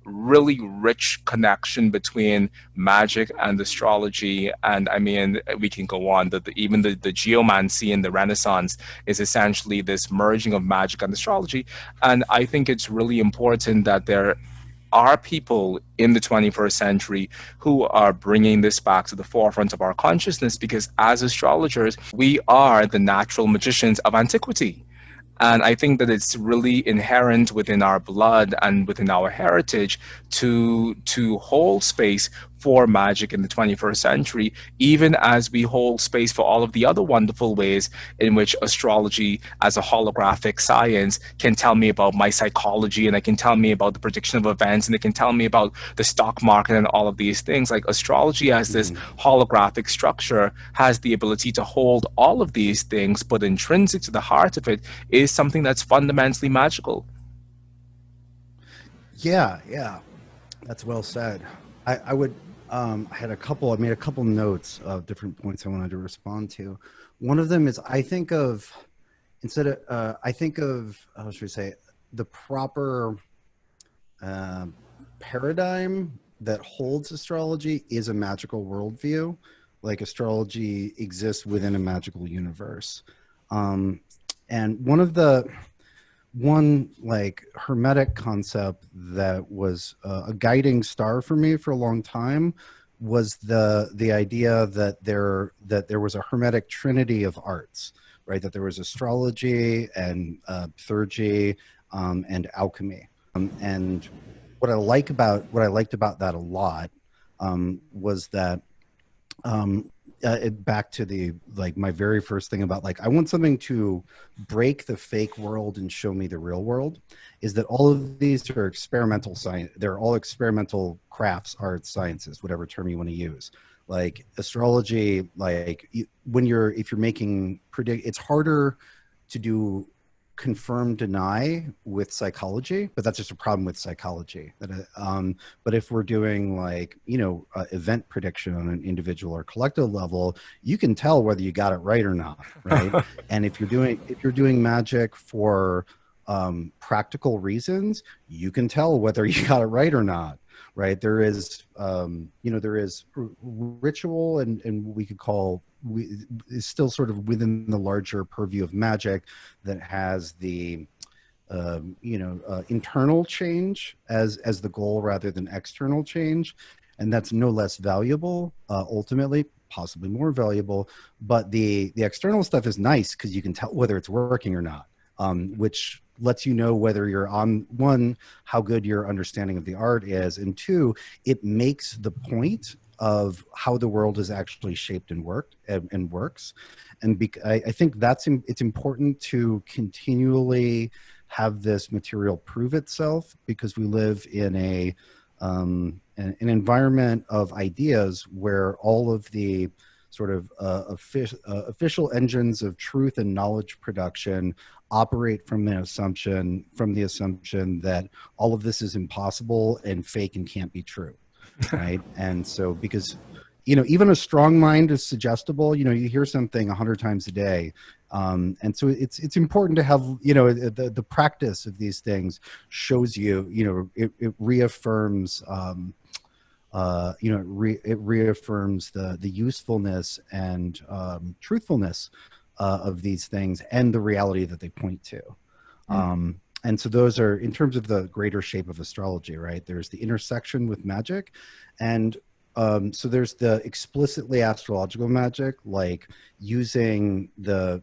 really rich connection between magic and astrology. And I mean, we can go on. Even the geomancy in the Renaissance is essentially this merging of magic and astrology. And I think it's really important that there are people in the 21st century who are bringing this back to the forefront of our consciousness, because as astrologers, we are the natural magicians of antiquity. And I think that it's really inherent within our blood and within our heritage to hold space for magic in the 21st century, even as we hold space for all of the other wonderful ways in which astrology as a holographic science can tell me about my psychology, and it can tell me about the prediction of events, and it can tell me about the stock market and all of these things. Like astrology as this Mhm. holographic structure has the ability to hold all of these things, but intrinsic to the heart of it is something that's fundamentally magical. Yeah, yeah, that's well said. I would I made a couple notes of different points I wanted to respond to. One of them is I think of how should we say, the proper uh, paradigm that holds astrology is a magical worldview. Like astrology exists within a magical universe. Um, and one like hermetic concept that was a guiding star for me for a long time was the idea that there was a hermetic trinity of arts, right? That there was astrology and theurgy and alchemy. And what I liked about that a lot was that back to the like my very first thing about like I want something to break the fake world and show me the real world, is that all of these are experimental science. They're all experimental crafts, arts, sciences, whatever term you want to use. Like astrology, like when you're if you're making predict, it's harder to do confirm deny with psychology, but that's just a problem with psychology. But if we're doing like event prediction on an individual or collective level, you can tell whether you got it right or not, right? And if you're doing magic for practical reasons, you can tell whether you got it right or not, right? There is ritual and we could call is still sort of within the larger purview of magic that has the internal change as the goal rather than external change, and that's no less valuable, ultimately possibly more valuable. But the external stuff is nice because you can tell whether it's working or not, which lets you know whether you're on one, how good your understanding of the art is, and two, it makes the point of how the world is actually shaped and works. And I think it's important to continually have this material prove itself, because we live in an environment of ideas where all of the sort of official engines of truth and knowledge production operate from the assumption that all of this is impossible and fake and can't be true, right? And so because even a strong mind is suggestible. You hear something 100 times a day, and so it's important to have the practice of these things shows it reaffirms it reaffirms the usefulness and truthfulness of these things and the reality that they point to. And so those are, in terms of the greater shape of astrology, right? There's the intersection with magic, and so there's the explicitly astrological magic, like using the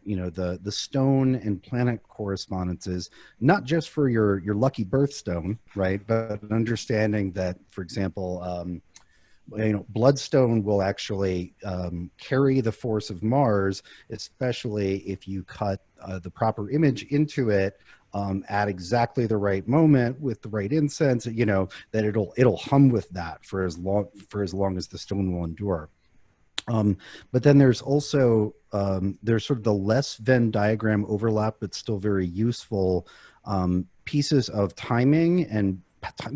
stone and planet correspondences, not just for your lucky birthstone, right? But understanding that, for example, bloodstone will actually carry the force of Mars, especially if you cut the proper image into it at exactly the right moment with the right incense. That it'll hum with that for as long as the stone will endure. But then there's also there's sort of the less Venn diagram overlap, but still very useful pieces of timing and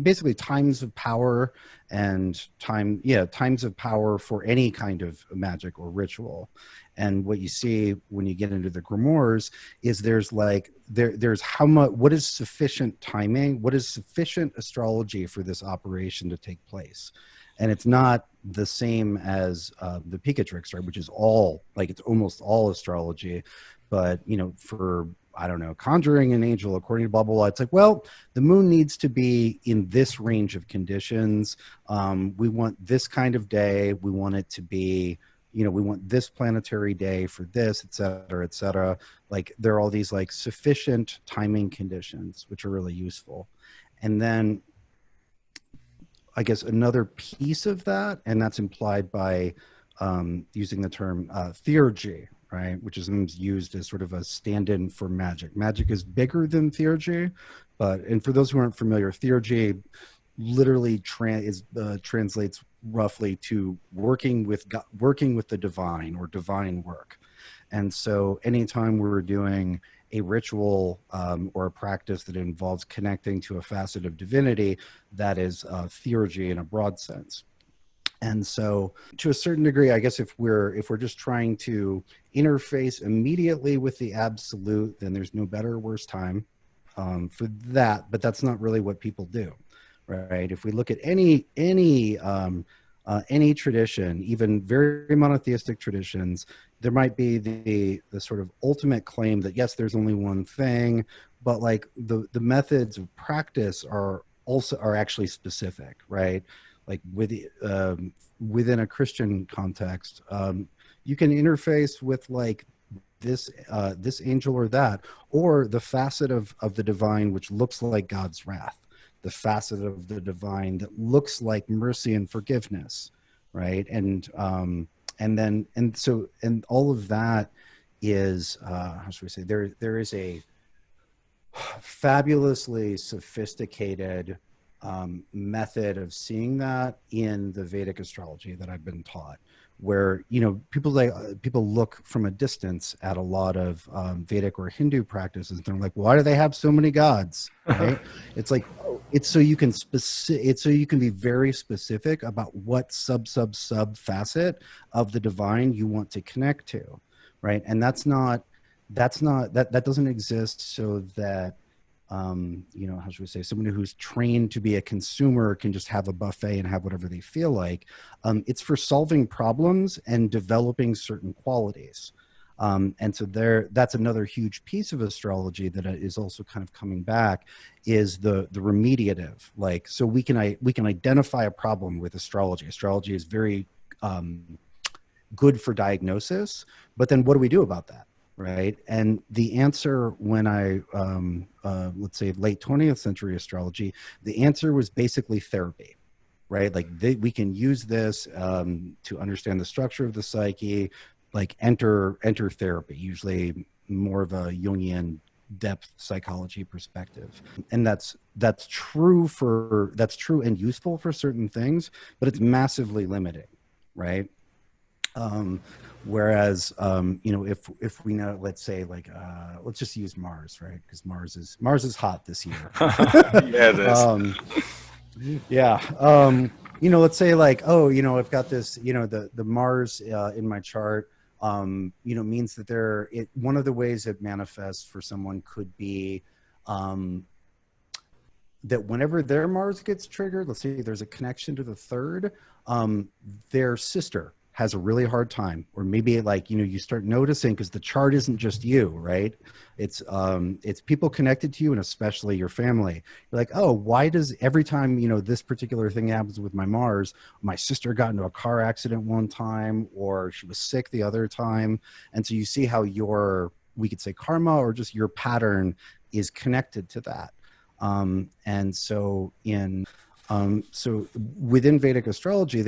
basically times of power and times of power for any kind of magic or ritual. And what you see when you get into the grimoires is there's like there's how much, what is sufficient timing, what is sufficient astrology for this operation to take place. And it's not the same as the Picatrix, right, which is all, like, it's almost all astrology. But for, I don't know, conjuring an angel according to blah blah blah, it's like, well, the moon needs to be in this range of conditions. We want this kind of day. We want it to be, we want this planetary day for this, et cetera, et cetera. Like, there are all these like sufficient timing conditions, which are really useful. And then I guess another piece of that, and that's implied by using the term theurgy, right, which is used as sort of a stand-in for magic. Magic is bigger than theurgy, and for those who aren't familiar, theurgy literally translates roughly to working with the divine, or divine work. And so anytime we're doing a ritual or a practice that involves connecting to a facet of divinity, that is theurgy in a broad sense. And so to a certain degree, I guess if we're just trying to interface immediately with the absolute, then there's no better or worse time for that. But that's not really what people do, right? If we look at any tradition, even very monotheistic traditions, there might be the sort of ultimate claim that yes, there's only one thing, but like the methods of practice are actually specific, right? Like within a Christian context, you can interface with like this angel or that, or the facet of the divine which looks like God's wrath, the facet of the divine that looks like mercy and forgiveness, right? And all of that is how should we say, there is a fabulously sophisticated method of seeing that in the Vedic astrology that I've been taught, where people look from a distance at a lot of Vedic or Hindu practices, and they're like, why do they have so many gods, right? It's like, it's so you can be very specific about what sub facet of the divine you want to connect to, right? And that doesn't exist so that how should we say, someone who's trained to be a consumer can just have a buffet and have whatever they feel like. It's for solving problems and developing certain qualities. And so that's another huge piece of astrology that is also kind of coming back, is the remediative. Like, so we can identify a problem with astrology. Astrology is very good for diagnosis, but then what do we do about that? Right. And the answer, when let's say late 20th century astrology, the answer was basically therapy, right? Like we can use this to understand the structure of the psyche, like enter therapy, usually more of a Jungian depth psychology perspective. And that's true and useful for certain things, but it's massively limiting, right? Whereas, if we know, let's say, like, let's just use Mars, right? Because Mars is hot this year. Yeah, it is. Yeah. Let's say like, oh, I've got this, the Mars in my chart, means that one of the ways it manifests for someone could be that whenever their Mars gets triggered, let's say there's a connection to the third, their sister has a really hard time, or maybe like, you start noticing, because the chart isn't just you, right? It's people connected to you, and especially your family. You're like, oh, why does every time, this particular thing happens with my Mars, my sister got into a car accident one time, or she was sick the other time. And so you see how we could say karma, or just your pattern is connected to that. And so so within Vedic astrology,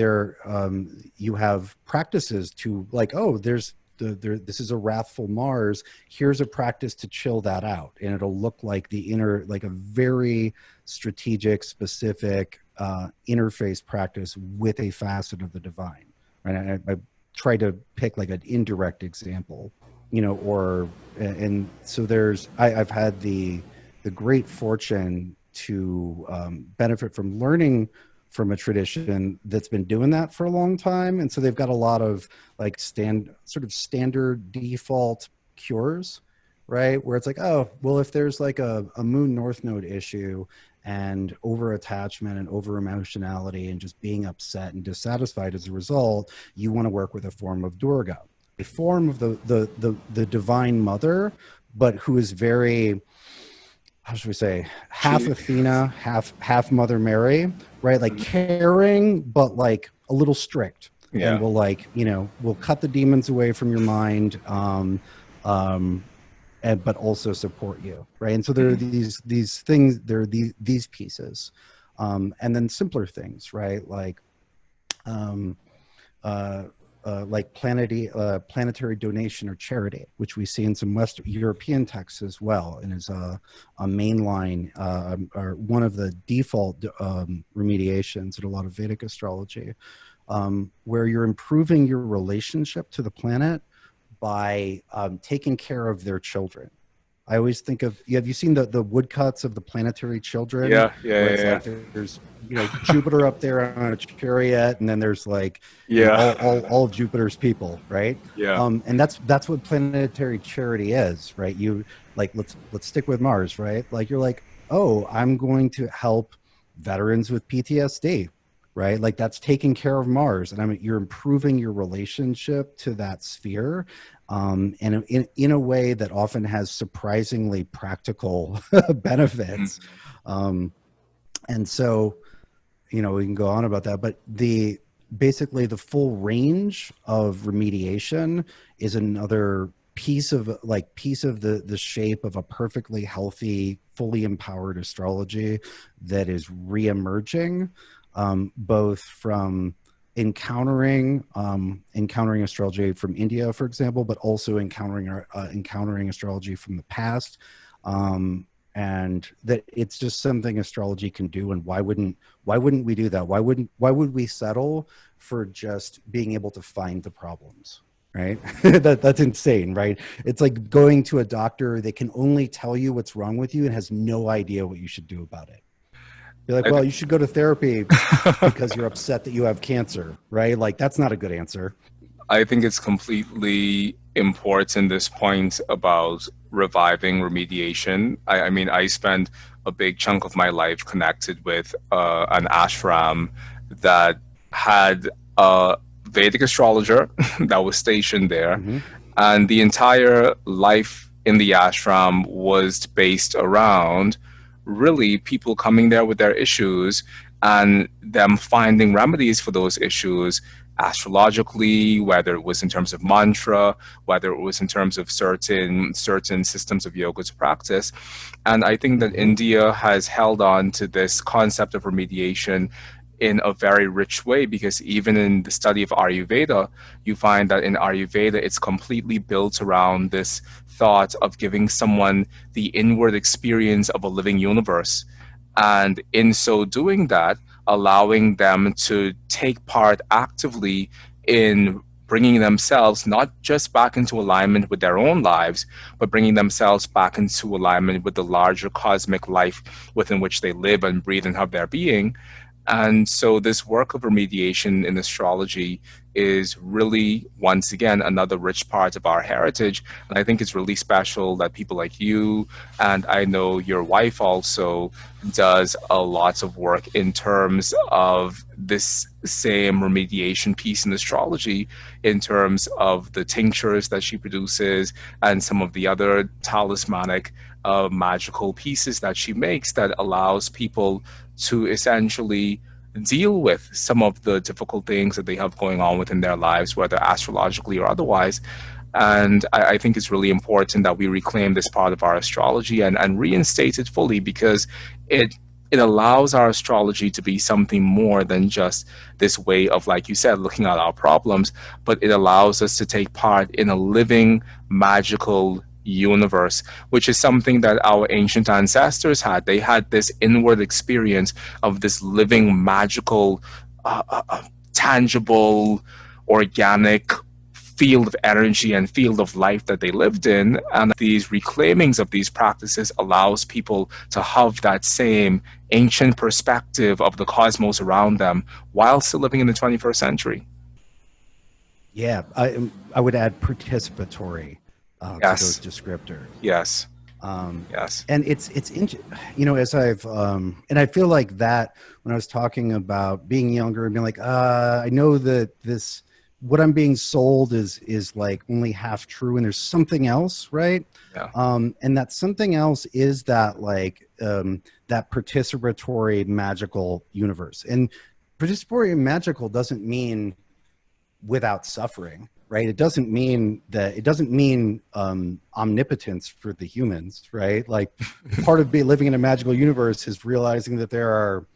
you have practices to, like, oh, this is a wrathful Mars. Here's a practice to chill that out, and it'll look like like a very strategic, specific interface practice with a facet of the divine. Right? I try to pick like an indirect example, and so I've had the great fortune to benefit from learning from a tradition that's been doing that for a long time. And so they've got a lot of like standard default cures, right? Where it's like, oh, well, if there's like a moon north node issue and over attachment and over emotionality and just being upset and dissatisfied as a result, you want to work with a form of Durga, a form of the divine mother, but who is very, how should we say, half Athena, half Mother Mary, right? Like caring, but like a little strict. Yeah. And will like, we'll cut the demons away from your mind, but also support you, right? And so there are these things, there are these pieces, and then simpler things, right? Like planetary donation or charity, which we see in some West European texts as well, and is a mainline or one of the default remediations in a lot of Vedic astrology, where you're improving your relationship to the planet by taking care of their children. I always think of, have you seen the woodcuts of the planetary children? Yeah. Like there's Jupiter up there on a chariot, and then there's like all of Jupiter's people, right? Yeah. And that's what planetary charity is, right? You like let's stick with Mars, right? Like you're like, oh, I'm going to help veterans with PTSD, right? Like that's taking care of Mars, and you're improving your relationship to that sphere, and in a way that often has surprisingly practical benefits. And so, we can go on about that, but basically the full range of remediation is another piece of the shape of a perfectly healthy, fully empowered astrology that is reemerging, both from encountering astrology from India, for example, but also encountering astrology from the past, and that it's just something astrology can do. And why wouldn't we do that? Why would we settle for just being able to find the problems? Right? That's insane, right? It's like going to a doctor that can only tell you what's wrong with you and has no idea what you should do about it. You're like, well, you should go to therapy because you're upset that you have cancer, right? Like, that's not a good answer. I think it's completely important, this point about reviving remediation. I mean, I spent a big chunk of my life connected with an ashram that had a Vedic astrologer that was stationed there. And the entire life in the ashram was based around really people coming there with their issues and them finding remedies for those issues astrologically, whether it was in terms of mantra, whether it was in terms of certain systems of yoga to practice. And I think that India has held on to this concept of remediation in a very rich way, because even in the study of Ayurveda, you find that in Ayurveda, it's completely built around this thought of giving someone the inward experience of a living universe. And in so doing that, allowing them to take part actively in bringing themselves not just back into alignment with their own lives, but bringing themselves back into alignment with the larger cosmic life within which they live and breathe and have their being. And so this work of remediation in astrology is really, once again, another rich part of our heritage. And I think it's really special that people like you, and I know your wife also does a lot of work in terms of this same remediation piece in astrology, in terms of the tinctures that she produces and some of the other talismanic magical pieces that she makes that allows people to essentially deal with some of the difficult things that they have going on within their lives, whether astrologically or otherwise. And I think it's really important that we reclaim this part of our astrology and reinstate it fully, because it allows our astrology to be something more than just this way of, like you said, looking at our problems, but it allows us to take part in a living, magical universe, which is something that our ancient ancestors had. They had this inward experience of this living, magical, tangible, organic field of energy and field of life that they lived in. And these reclaimings of these practices allows people to have that same ancient perspective of the cosmos around them while still living in the 21st century. Yeah, I would add participatory to those Yes, descriptors. yes, Um, yes, and as I've and I feel like that when I was talking about being younger and being like, I know that this what I'm being sold is like only half true, and there's something else, right? yeah, And that something else is that like that participatory magical universe. And participatory magical doesn't mean without suffering, right? It doesn't mean omnipotence for the humans, right? Like part of living in a magical universe is realizing that there are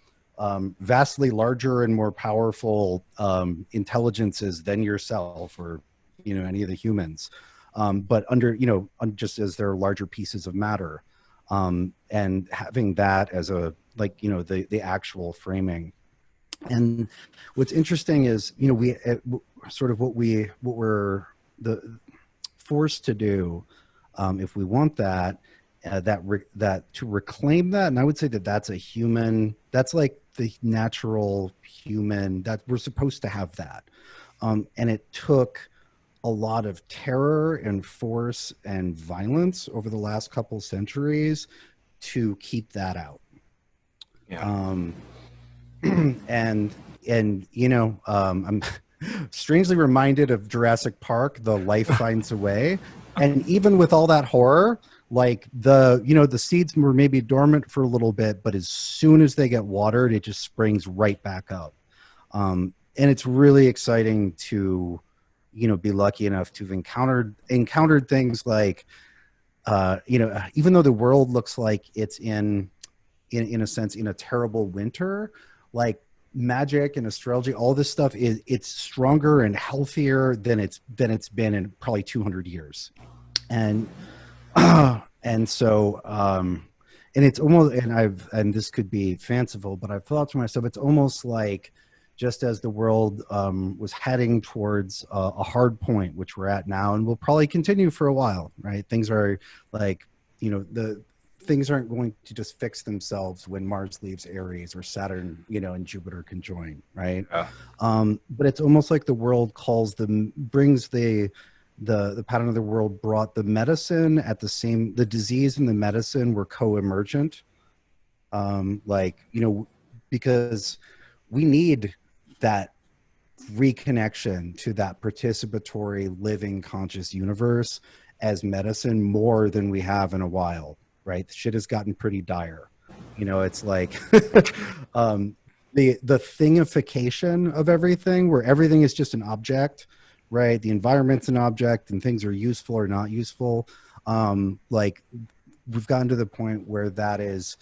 vastly larger and more powerful intelligences than yourself or any of the humans, but just as there are larger pieces of matter, and having that as a the actual framing. And what's interesting is, we sort of what we're the forced to do, if we want that, that to reclaim that. And I would say that that's like the natural human, that we're supposed to have that. And it took a lot of terror and force and violence over the last couple centuries to keep that out. yeah. Um, and I'm strangely reminded of Jurassic Park, the life finds a way. And even with all that horror, like the seeds were maybe dormant for a little bit, but as soon as they get watered, it just springs right back up. And it's really exciting to be lucky enough to have encountered things like even though the world looks like it's in a sense in a terrible winter, like magic and astrology, all this stuff it's stronger and healthier than it's been in probably 200 years. And and so and it's almost, and this could be fanciful, but I've thought to myself, it's almost like just as the world was heading towards a hard point, which we're at now and will probably continue for a while, right? Things are like, the things aren't going to just fix themselves when Mars leaves Aries or Saturn, and Jupiter conjoin, right? Yeah. But it's almost like the world brings the pattern of the world brought the medicine the disease and the medicine were co-emergent. Because we need that reconnection to that participatory living conscious universe as medicine more than we have in a while, right? The shit has gotten pretty dire. It's like the thingification of everything, where everything is just an object, right? The environment's an object and things are useful or not useful. Like we've gotten to the point where that is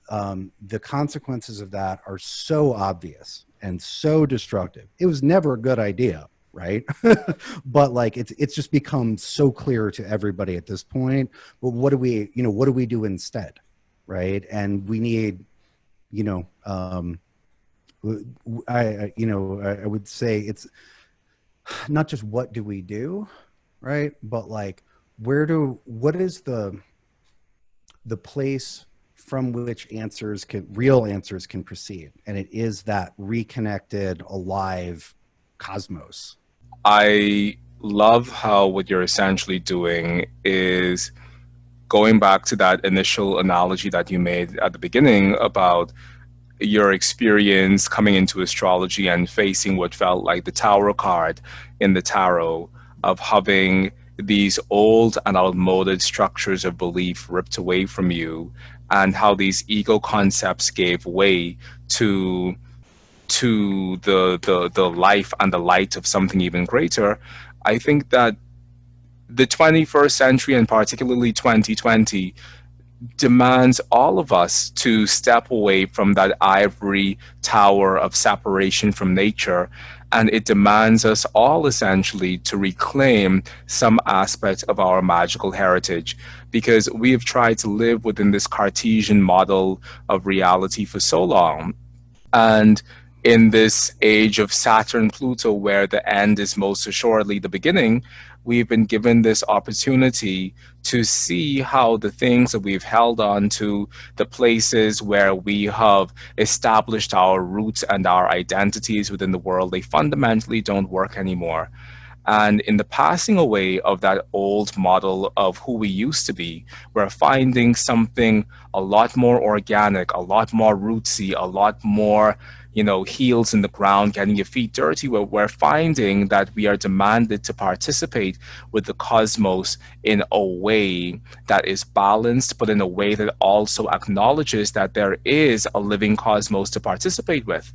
the consequences of that are so obvious and so destructive. It was never a good idea, right? But like it's just become so clear to everybody at this point. But what do we do instead, right? And we need, I would say it's not just what do we do, right? But like what is the place from which real answers can proceed, and it is that reconnected, alive cosmos. I love how what you're essentially doing is going back to that initial analogy that you made at the beginning about your experience coming into astrology and facing what felt like the Tower card in the tarot, of having these old and outmoded structures of belief ripped away from you, and how these ego concepts gave way to the life and the light of something even greater. I think that the 21st century, and particularly 2020, demands all of us to step away from that ivory tower of separation from nature. And it demands us all essentially to reclaim some aspect of our magical heritage, because we have tried to live within this Cartesian model of reality for so long. And in this age of Saturn Pluto, where the end is most assuredly the beginning, we've been given this opportunity to see how the things that we've held on to, the places where we have established our roots and our identities within the world, they fundamentally don't work anymore. And in the passing away of that old model of who we used to be, we're finding something a lot more organic, a lot more rootsy, a lot more, heels in the ground, getting your feet dirty. Where we're finding that we are demanded to participate with the cosmos in a way that is balanced, but in a way that also acknowledges that there is a living cosmos to participate with.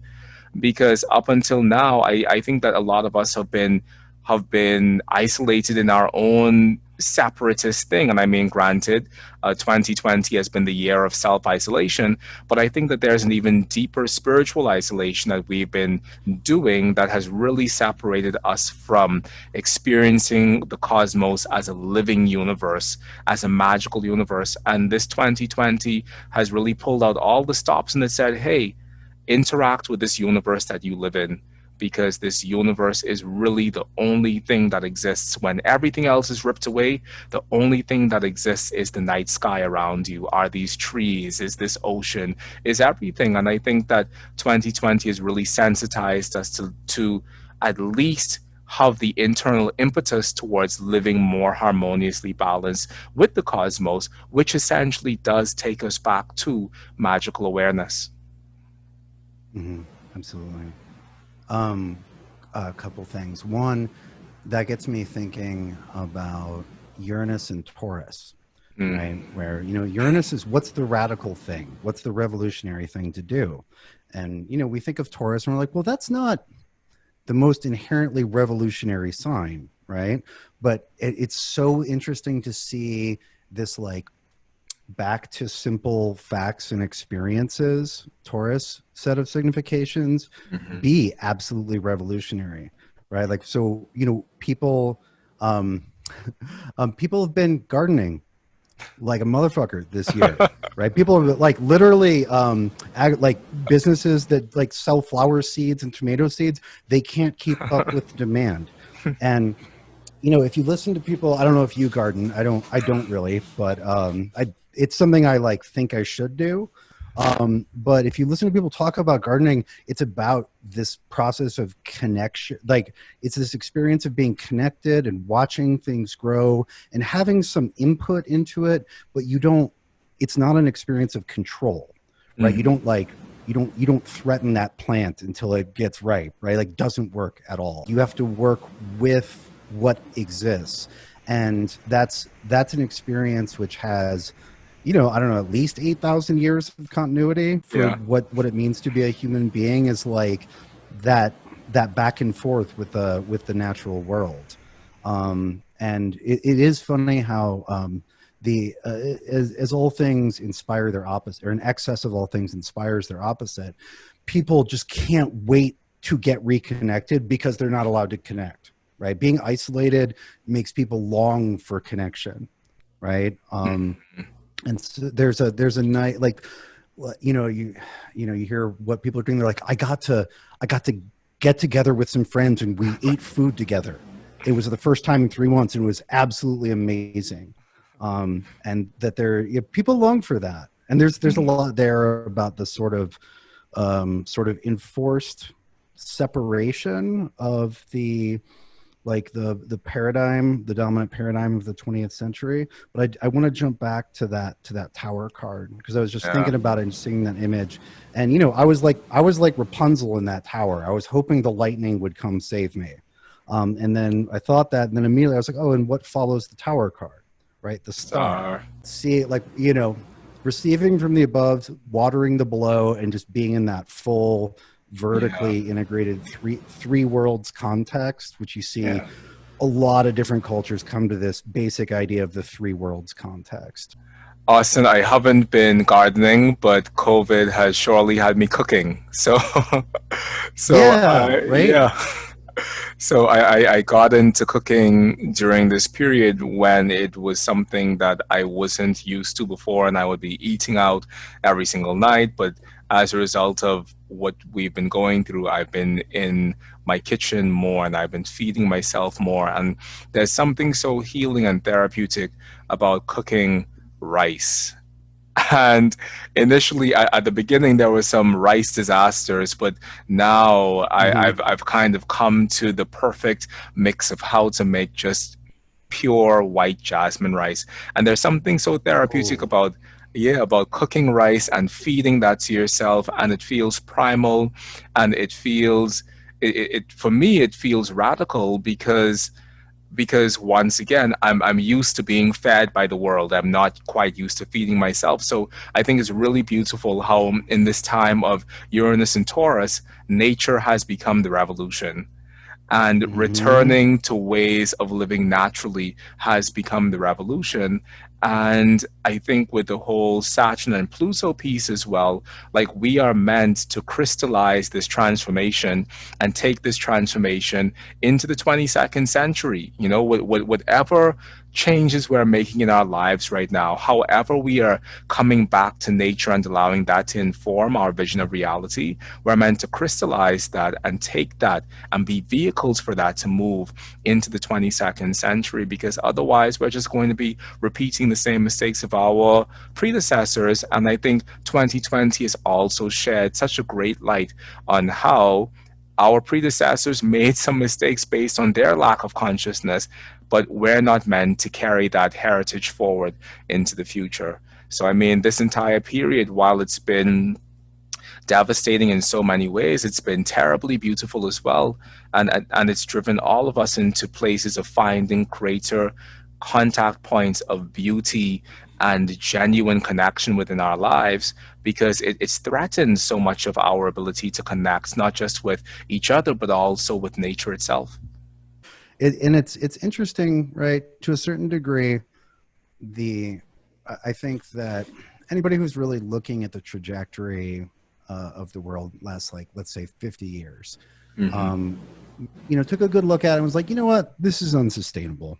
Because up until now, I think that a lot of us have been isolated in our own separatist thing. And I mean, granted, 2020 has been the year of self-isolation, but I think that there's an even deeper spiritual isolation that we've been doing that has really separated us from experiencing the cosmos as a living universe, as a magical universe. And this 2020 has really pulled out all the stops and it said, hey, interact with this universe that you live in, because this universe is really the only thing that exists. When everything else is ripped away, the only thing that exists is the night sky around you, are these trees, is this ocean, is everything. And I think that 2020 has really sensitized us to at least have the internal impetus towards living more harmoniously balanced with the cosmos, which essentially does take us back to magical awareness. Hmm. Absolutely. Um, a couple things. One, that gets me thinking about Uranus and Taurus, Mm, right? Where, Uranus is what's the radical thing? What's the revolutionary thing to do? And, we think of Taurus and we're like, well, that's not the most inherently revolutionary sign, right? But it's so interesting to see this like back to simple facts and experiences Taurus set of significations mhm. be absolutely revolutionary, right? Like, so, people um people have been gardening like a motherfucker this year, right? People are like literally like businesses that like sell flower seeds and tomato seeds, they can't keep up with demand. And if you listen to people, I don't know if you garden. I don't really, but it's something I like think I should do. But if you listen to people talk about gardening, it's about this process of connection. Like it's this experience of being connected and watching things grow and having some input into it, but it's not an experience of control, right? You Mhm. don't like, you don't threaten that plant until it gets ripe, right? Like doesn't work at all. You have to work with what exists. And that's an experience which has, I don't know, at least 8,000 years of continuity for Yeah. what it means to be a human being, is like that back and forth with the natural world. And it is funny how the as all things inspire their opposite, or in excess of all things inspires their opposite, people just can't wait to get reconnected because they're not allowed to connect, right? Being isolated makes people long for connection, right? Mhm. And so there's a night like, you hear what people are doing. They're like, I got to get together with some friends and we ate food together. It was the first time in 3 months and it was absolutely amazing. And that people long for that. And there's a Mhm. lot there about the sort of enforced separation of the paradigm, the dominant paradigm of the 20th century. But I want to jump back to that tower card, because I was just Yeah. thinking about it and seeing that image. And I was like Rapunzel in that tower. I was hoping the lightning would come save me. And then I thought that, and then immediately I was like, oh, and what follows the tower card, right? The star. Star. See, like, receiving from the above, watering the below, and just being in that full Yeah. vertically integrated three worlds context, which you see Yeah. a lot of different cultures come to this basic idea of the three worlds context. Austin, I haven't been gardening, but COVID has surely had me cooking. So, so Yeah, I right. yeah. So I got into cooking during this period when it was something that I wasn't used to before, and I would be eating out every single night. But as a result of what we've been going through. I've been in my kitchen more and I've been feeding myself more. And there's something so healing and therapeutic about cooking rice. And initially, at the beginning, there was some rice disasters, but now Hmm. I've kind of come to the perfect mix of how to make just pure white jasmine rice. And there's something so therapeutic Oh. about, yeah, about cooking rice and feeding that to yourself, and it feels primal, and it feels for me it feels radical because once again I'm used to being fed by the world. I'm not quite used to feeding myself. So I think it's really beautiful how in this time of Uranus and Taurus, nature has become the revolution, and Hmm. returning to ways of living naturally has become the revolution. And I think with the whole Saturn and Pluto piece as well, like we are meant to crystallize this transformation and take this transformation into the 22nd century. You know, whatever changes we're making in our lives right now, however we are coming back to nature and allowing that to inform our vision of reality, we're meant to crystallize that and take that and be vehicles for that to move into the 22nd century, because otherwise we're just going to be repeating the same mistakes of our predecessors. And I think 2020 has also shed such a great light on how our predecessors made some mistakes based on their lack of consciousness, but we're not meant to carry that heritage forward into the future. So, I mean, this entire period, while it's been devastating in so many ways, it's been terribly beautiful as well. And it's driven all of us into places of finding greater contact points of beauty and genuine connection within our lives, because it's threatened so much of our ability to connect, not just with each other, but also with nature itself. And it's interesting, right? To a certain degree, the I think that anybody who's really looking at the trajectory of the world last, like, let's say 50 years, Hmm. um, took a good look at it and was like, you know what, this is unsustainable,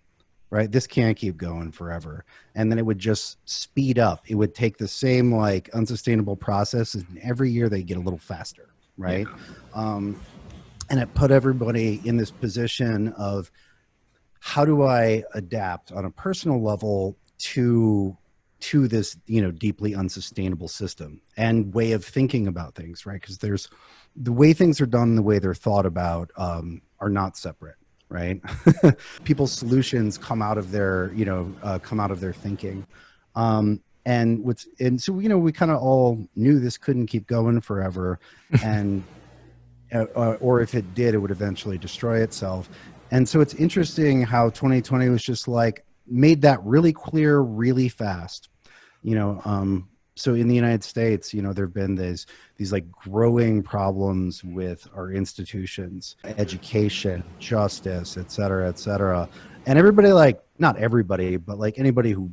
right? This can't keep going forever. And then it would just speed up. It would take the same like unsustainable process, and every year they get a little faster, Yeah. right? Um, and it put everybody in this position of, how do I adapt on a personal level to this, deeply unsustainable system and way of thinking about things, right? Because there's the way things are done, the way they're thought about, are not separate, right? People's solutions come out of their thinking. And so, we kind of all knew this couldn't keep going forever, and or if it did, it would eventually destroy itself. And so it's interesting how 2020 was just like made that really clear really fast. You know, so in the United States, there have been these like growing problems with our institutions, education, justice, et cetera, et cetera. And everybody, like, not everybody, but like anybody who,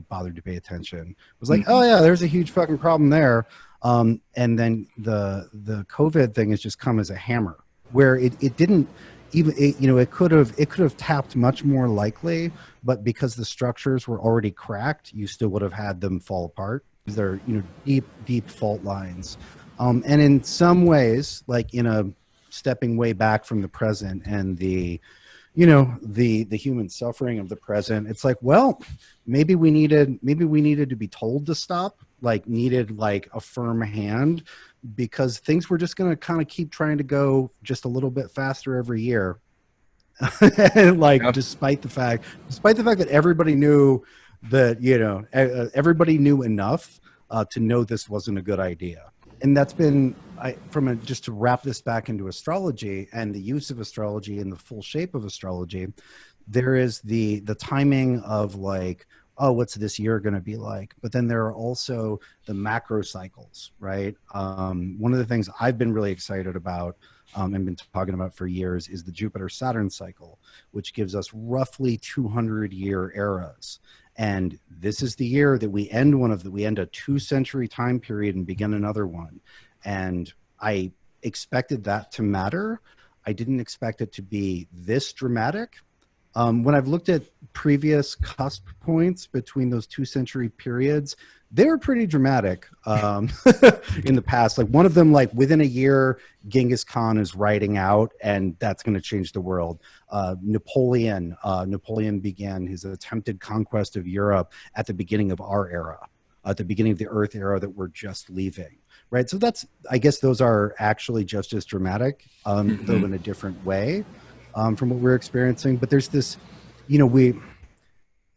bothered to pay attention was like, oh Hmm. yeah, there's a huge fucking problem there. And then the COVID thing has just come as a hammer, where it didn't even, it could have tapped much more likely, but because the structures were already cracked, you still would have had them fall apart. They're, deep fault lines. And in some ways, like in a stepping way back from the present and the human suffering of the present, it's like, well, maybe we needed to be told to stop, like needed like a firm hand, because things were just going to kind of keep trying to go just a little bit faster every year. Like, Yep. despite the fact that everybody knew that, everybody knew enough to know this wasn't a good idea. And that's been, just to wrap this back into astrology and the use of astrology and the full shape of astrology, there is the timing of like, oh, what's this year going to be like? But then there are also the macro cycles, right? One of the things I've been really excited about, and been talking about for years, is the Jupiter Saturn cycle, which gives us roughly 200-year eras. And this is the year that we end a 2-century time period and begin another one. And I expected that to matter. I didn't expect it to be this dramatic, When I've looked at previous cusp points between those 2 century periods, they were pretty dramatic in the past. Like one of them, like within a year, Genghis Khan is riding out, and that's going to change the world. Napoleon began his attempted conquest of Europe at the beginning of our era, at the beginning of the Earth era that we're just leaving. Right. So that's, I guess those are actually just as dramatic, though in a different way from what we're experiencing. But there's this,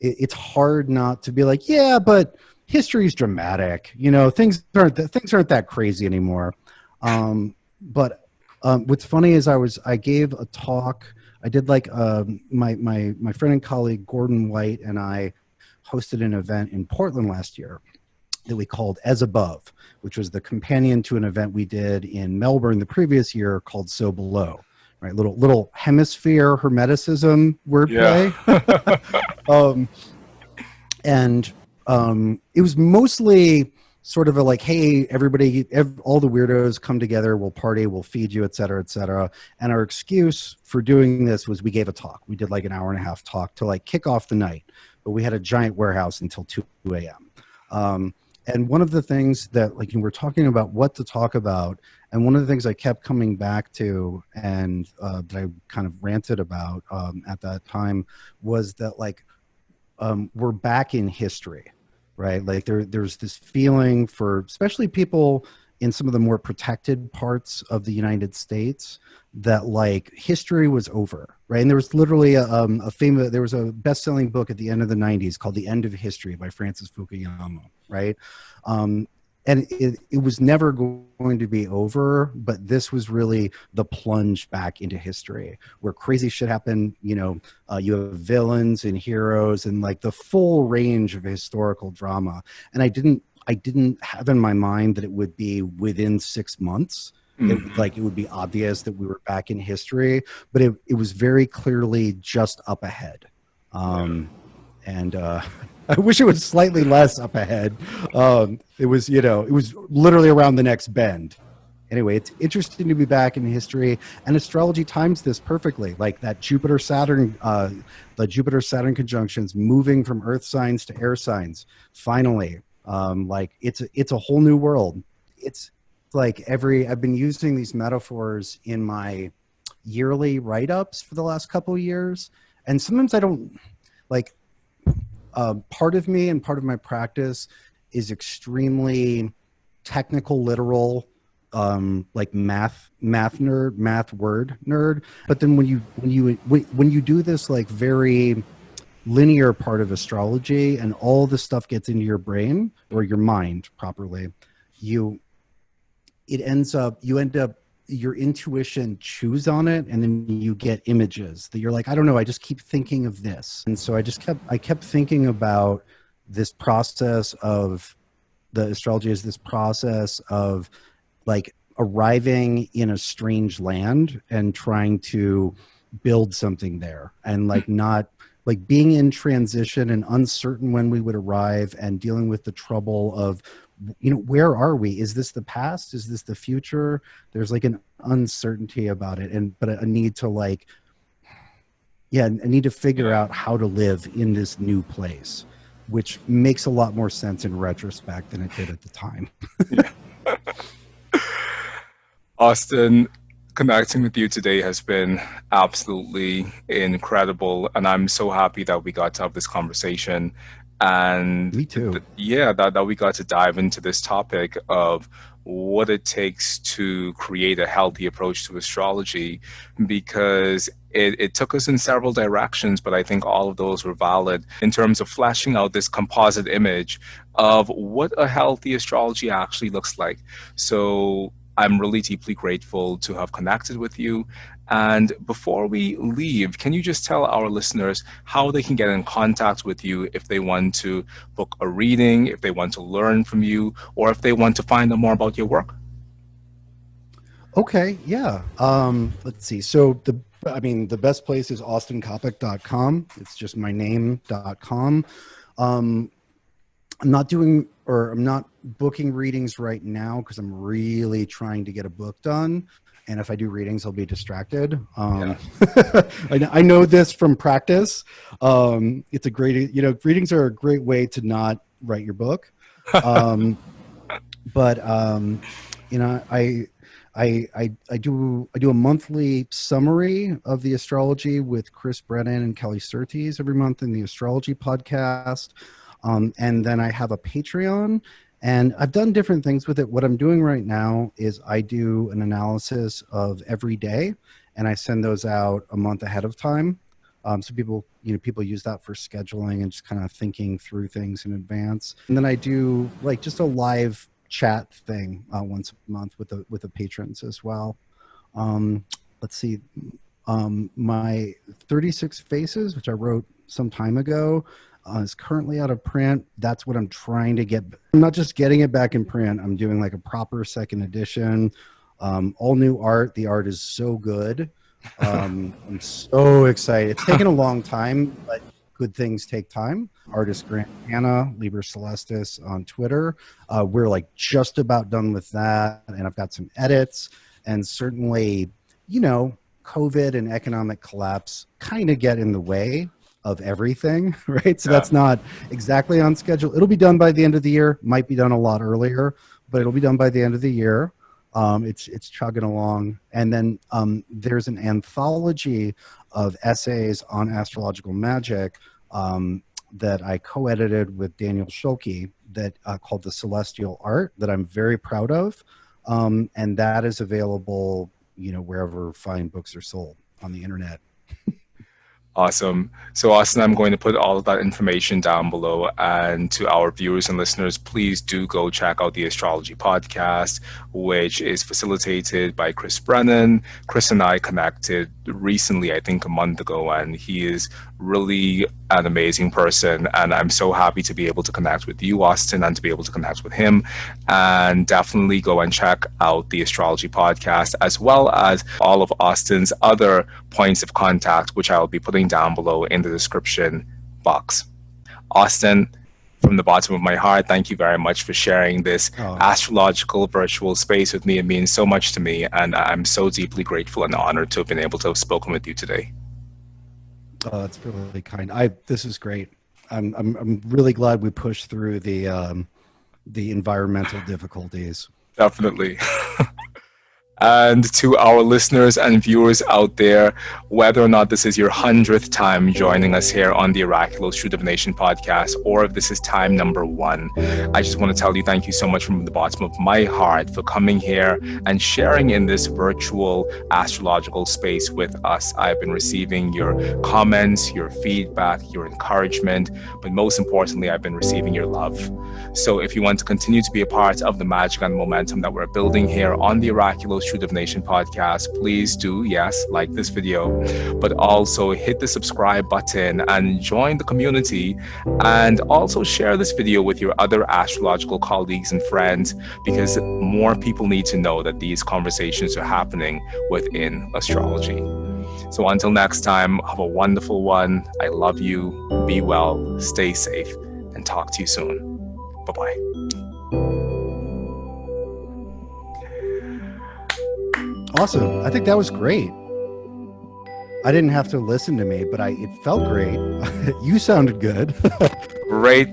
it's hard not to be like, yeah, but history's dramatic. Things aren't that crazy anymore. But what's funny is I gave a talk. I did like my friend and colleague Gordon White and I hosted an event in Portland last year that we called As Above, which was the companion to an event we did in Melbourne the previous year called So Below. Right, little hemisphere hermeticism wordplay. Yeah. And it was mostly sort of a like, hey, everybody, all the weirdos come together, we'll party, we'll feed you, et cetera, et cetera. And our excuse for doing this was we gave a talk. We did like an hour and a half talk to like kick off the night, but we had a giant warehouse until 2 a.m. And one of the things that like we're talking about what to talk about, and one of the things I kept coming back to and that I kind of ranted about at that time was that like we're back in history, right? Like there's this feeling for especially people in some of the more protected parts of the United States that like history was over, right? And there was literally there was a best-selling book at the end of the 90s called The End of History by Francis Fukuyama, right? And it was never going to be over, but this was really the plunge back into history where crazy shit happened. You have villains and heroes and like the full range of historical drama. And I didn't have in my mind that it would be within 6 months. It would be obvious that we were back in history, but it was very clearly just up ahead. And I wish it was slightly less up ahead. It was literally around the next bend. Anyway, it's interesting to be back in history, and astrology times this perfectly. Like that the Jupiter-Saturn conjunctions moving from Earth signs to air signs. Finally, like it's a whole new world. It's like I've been using these metaphors in my yearly write-ups for the last couple of years, and sometimes I don't like. Part of me and part of my practice is extremely technical, literal, like math word nerd. But then when you do this like very linear part of astrology and all the stuff gets into your brain or your mind properly, you end up your intuition chews on it, and then you get images that you're like, I don't know, I just keep thinking of this. And so I kept thinking about this process of the astrology is this process of like arriving in a strange land and trying to build something there, and like not like being in transition and uncertain when we would arrive, and dealing with the trouble of where are we? Is this the past? Is this the future? There's like an uncertainty about it, but a need to like, I need to figure out how to live in this new place, which makes a lot more sense in retrospect than it did at the time. Austin, connecting with you today has been absolutely incredible, and I'm so happy that we got to have this conversation. And Me too. that we got to dive into this topic of what it takes to create a healthy approach to astrology, because it took us in several directions, but I think all of those were valid in terms of fleshing out this composite image of what a healthy astrology actually looks like. So I'm really deeply grateful to have connected with you. And before we leave, can you just tell our listeners how they can get in contact with you if they want to book a reading, if they want to learn from you, or if they want to find out more about your work? Okay, yeah. Let's see. So the best place is austincoppock.com. It's just my name.com. I'm not booking readings right now because I'm really trying to get a book done. And if I do readings, I'll be distracted. Yeah. I know this from practice. It's a great, readings are a great way to not write your book. Um, but I do a monthly summary of the astrology with Chris Brennan and Kelly Surtees every month in the Astrology podcast. And then I have a Patreon, and I've done different things with it. What I'm doing right now is I do an analysis of every day, and I send those out a month ahead of time. So people use that for scheduling and just kind of thinking through things in advance. And then I do like just a live chat thing once a month with the patrons as well. Let's see, my 36 Faces, which I wrote some time ago, is currently out of print. That's what I'm trying to get. I'm not just getting it back in print. I'm doing like a proper second edition, all new art. The art is so good. I'm so excited. It's taken a long time, but good things take time. Artist Grant Hanna, Liber Celestis on Twitter. We're like just about done with that, and I've got some edits. And certainly, COVID and economic collapse kind of get in the way of everything, right? So that's not exactly on schedule. It'll be done by the end of the year. Might be done a lot earlier, but it'll be done by the end of the year. It's chugging along. And then there's an anthology of essays on astrological magic that I co-edited with Daniel Schulke that called The Celestial Art, that I'm very proud of. And that is available, wherever fine books are sold on the internet. Awesome. So, Austin, I'm going to put all of that information down below. And to our viewers and listeners, please do go check out the Astrology podcast, which is facilitated by Chris Brennan. Chris and I connected recently, I think a month ago, and he is really an amazing person. And I'm so happy to be able to connect with you, Austin, and to be able to connect with him. And definitely go and check out the Astrology podcast, as well as all of Austin's other points of contact, which I will be putting down below in the description box. Austin, from the bottom of my heart, thank you very much for sharing this astrological virtual space with me. It means so much to me, and I'm so deeply grateful and honored to have been able to have spoken with you today. Oh, that's really kind. This is great. I'm really glad we pushed through the environmental difficulties. Definitely. And to our listeners and viewers out there, whether or not this is your 100th time joining us here on the Oraculos True Divination podcast, or if this is time number 1, I just want to tell you thank you so much from the bottom of my heart for coming here and sharing in this virtual astrological space with us. I've been receiving your comments, your feedback, your encouragement, but most importantly, I've been receiving your love. So if you want to continue to be a part of the magic and momentum that we're building here on the Oraculos True Divination podcast, please do, yes, like this video, but also hit the subscribe button and join the community, and also share this video with your other astrological colleagues and friends, because more people need to know that these conversations are happening within astrology. So until next time, have a wonderful one. I love you. Be well, stay safe, and talk to you soon. Bye-bye. Awesome. I think that was great. I didn't have to listen to me, but it felt great. You sounded good. Great.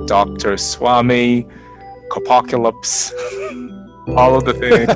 Dr. Swami, Coppock, all of the things.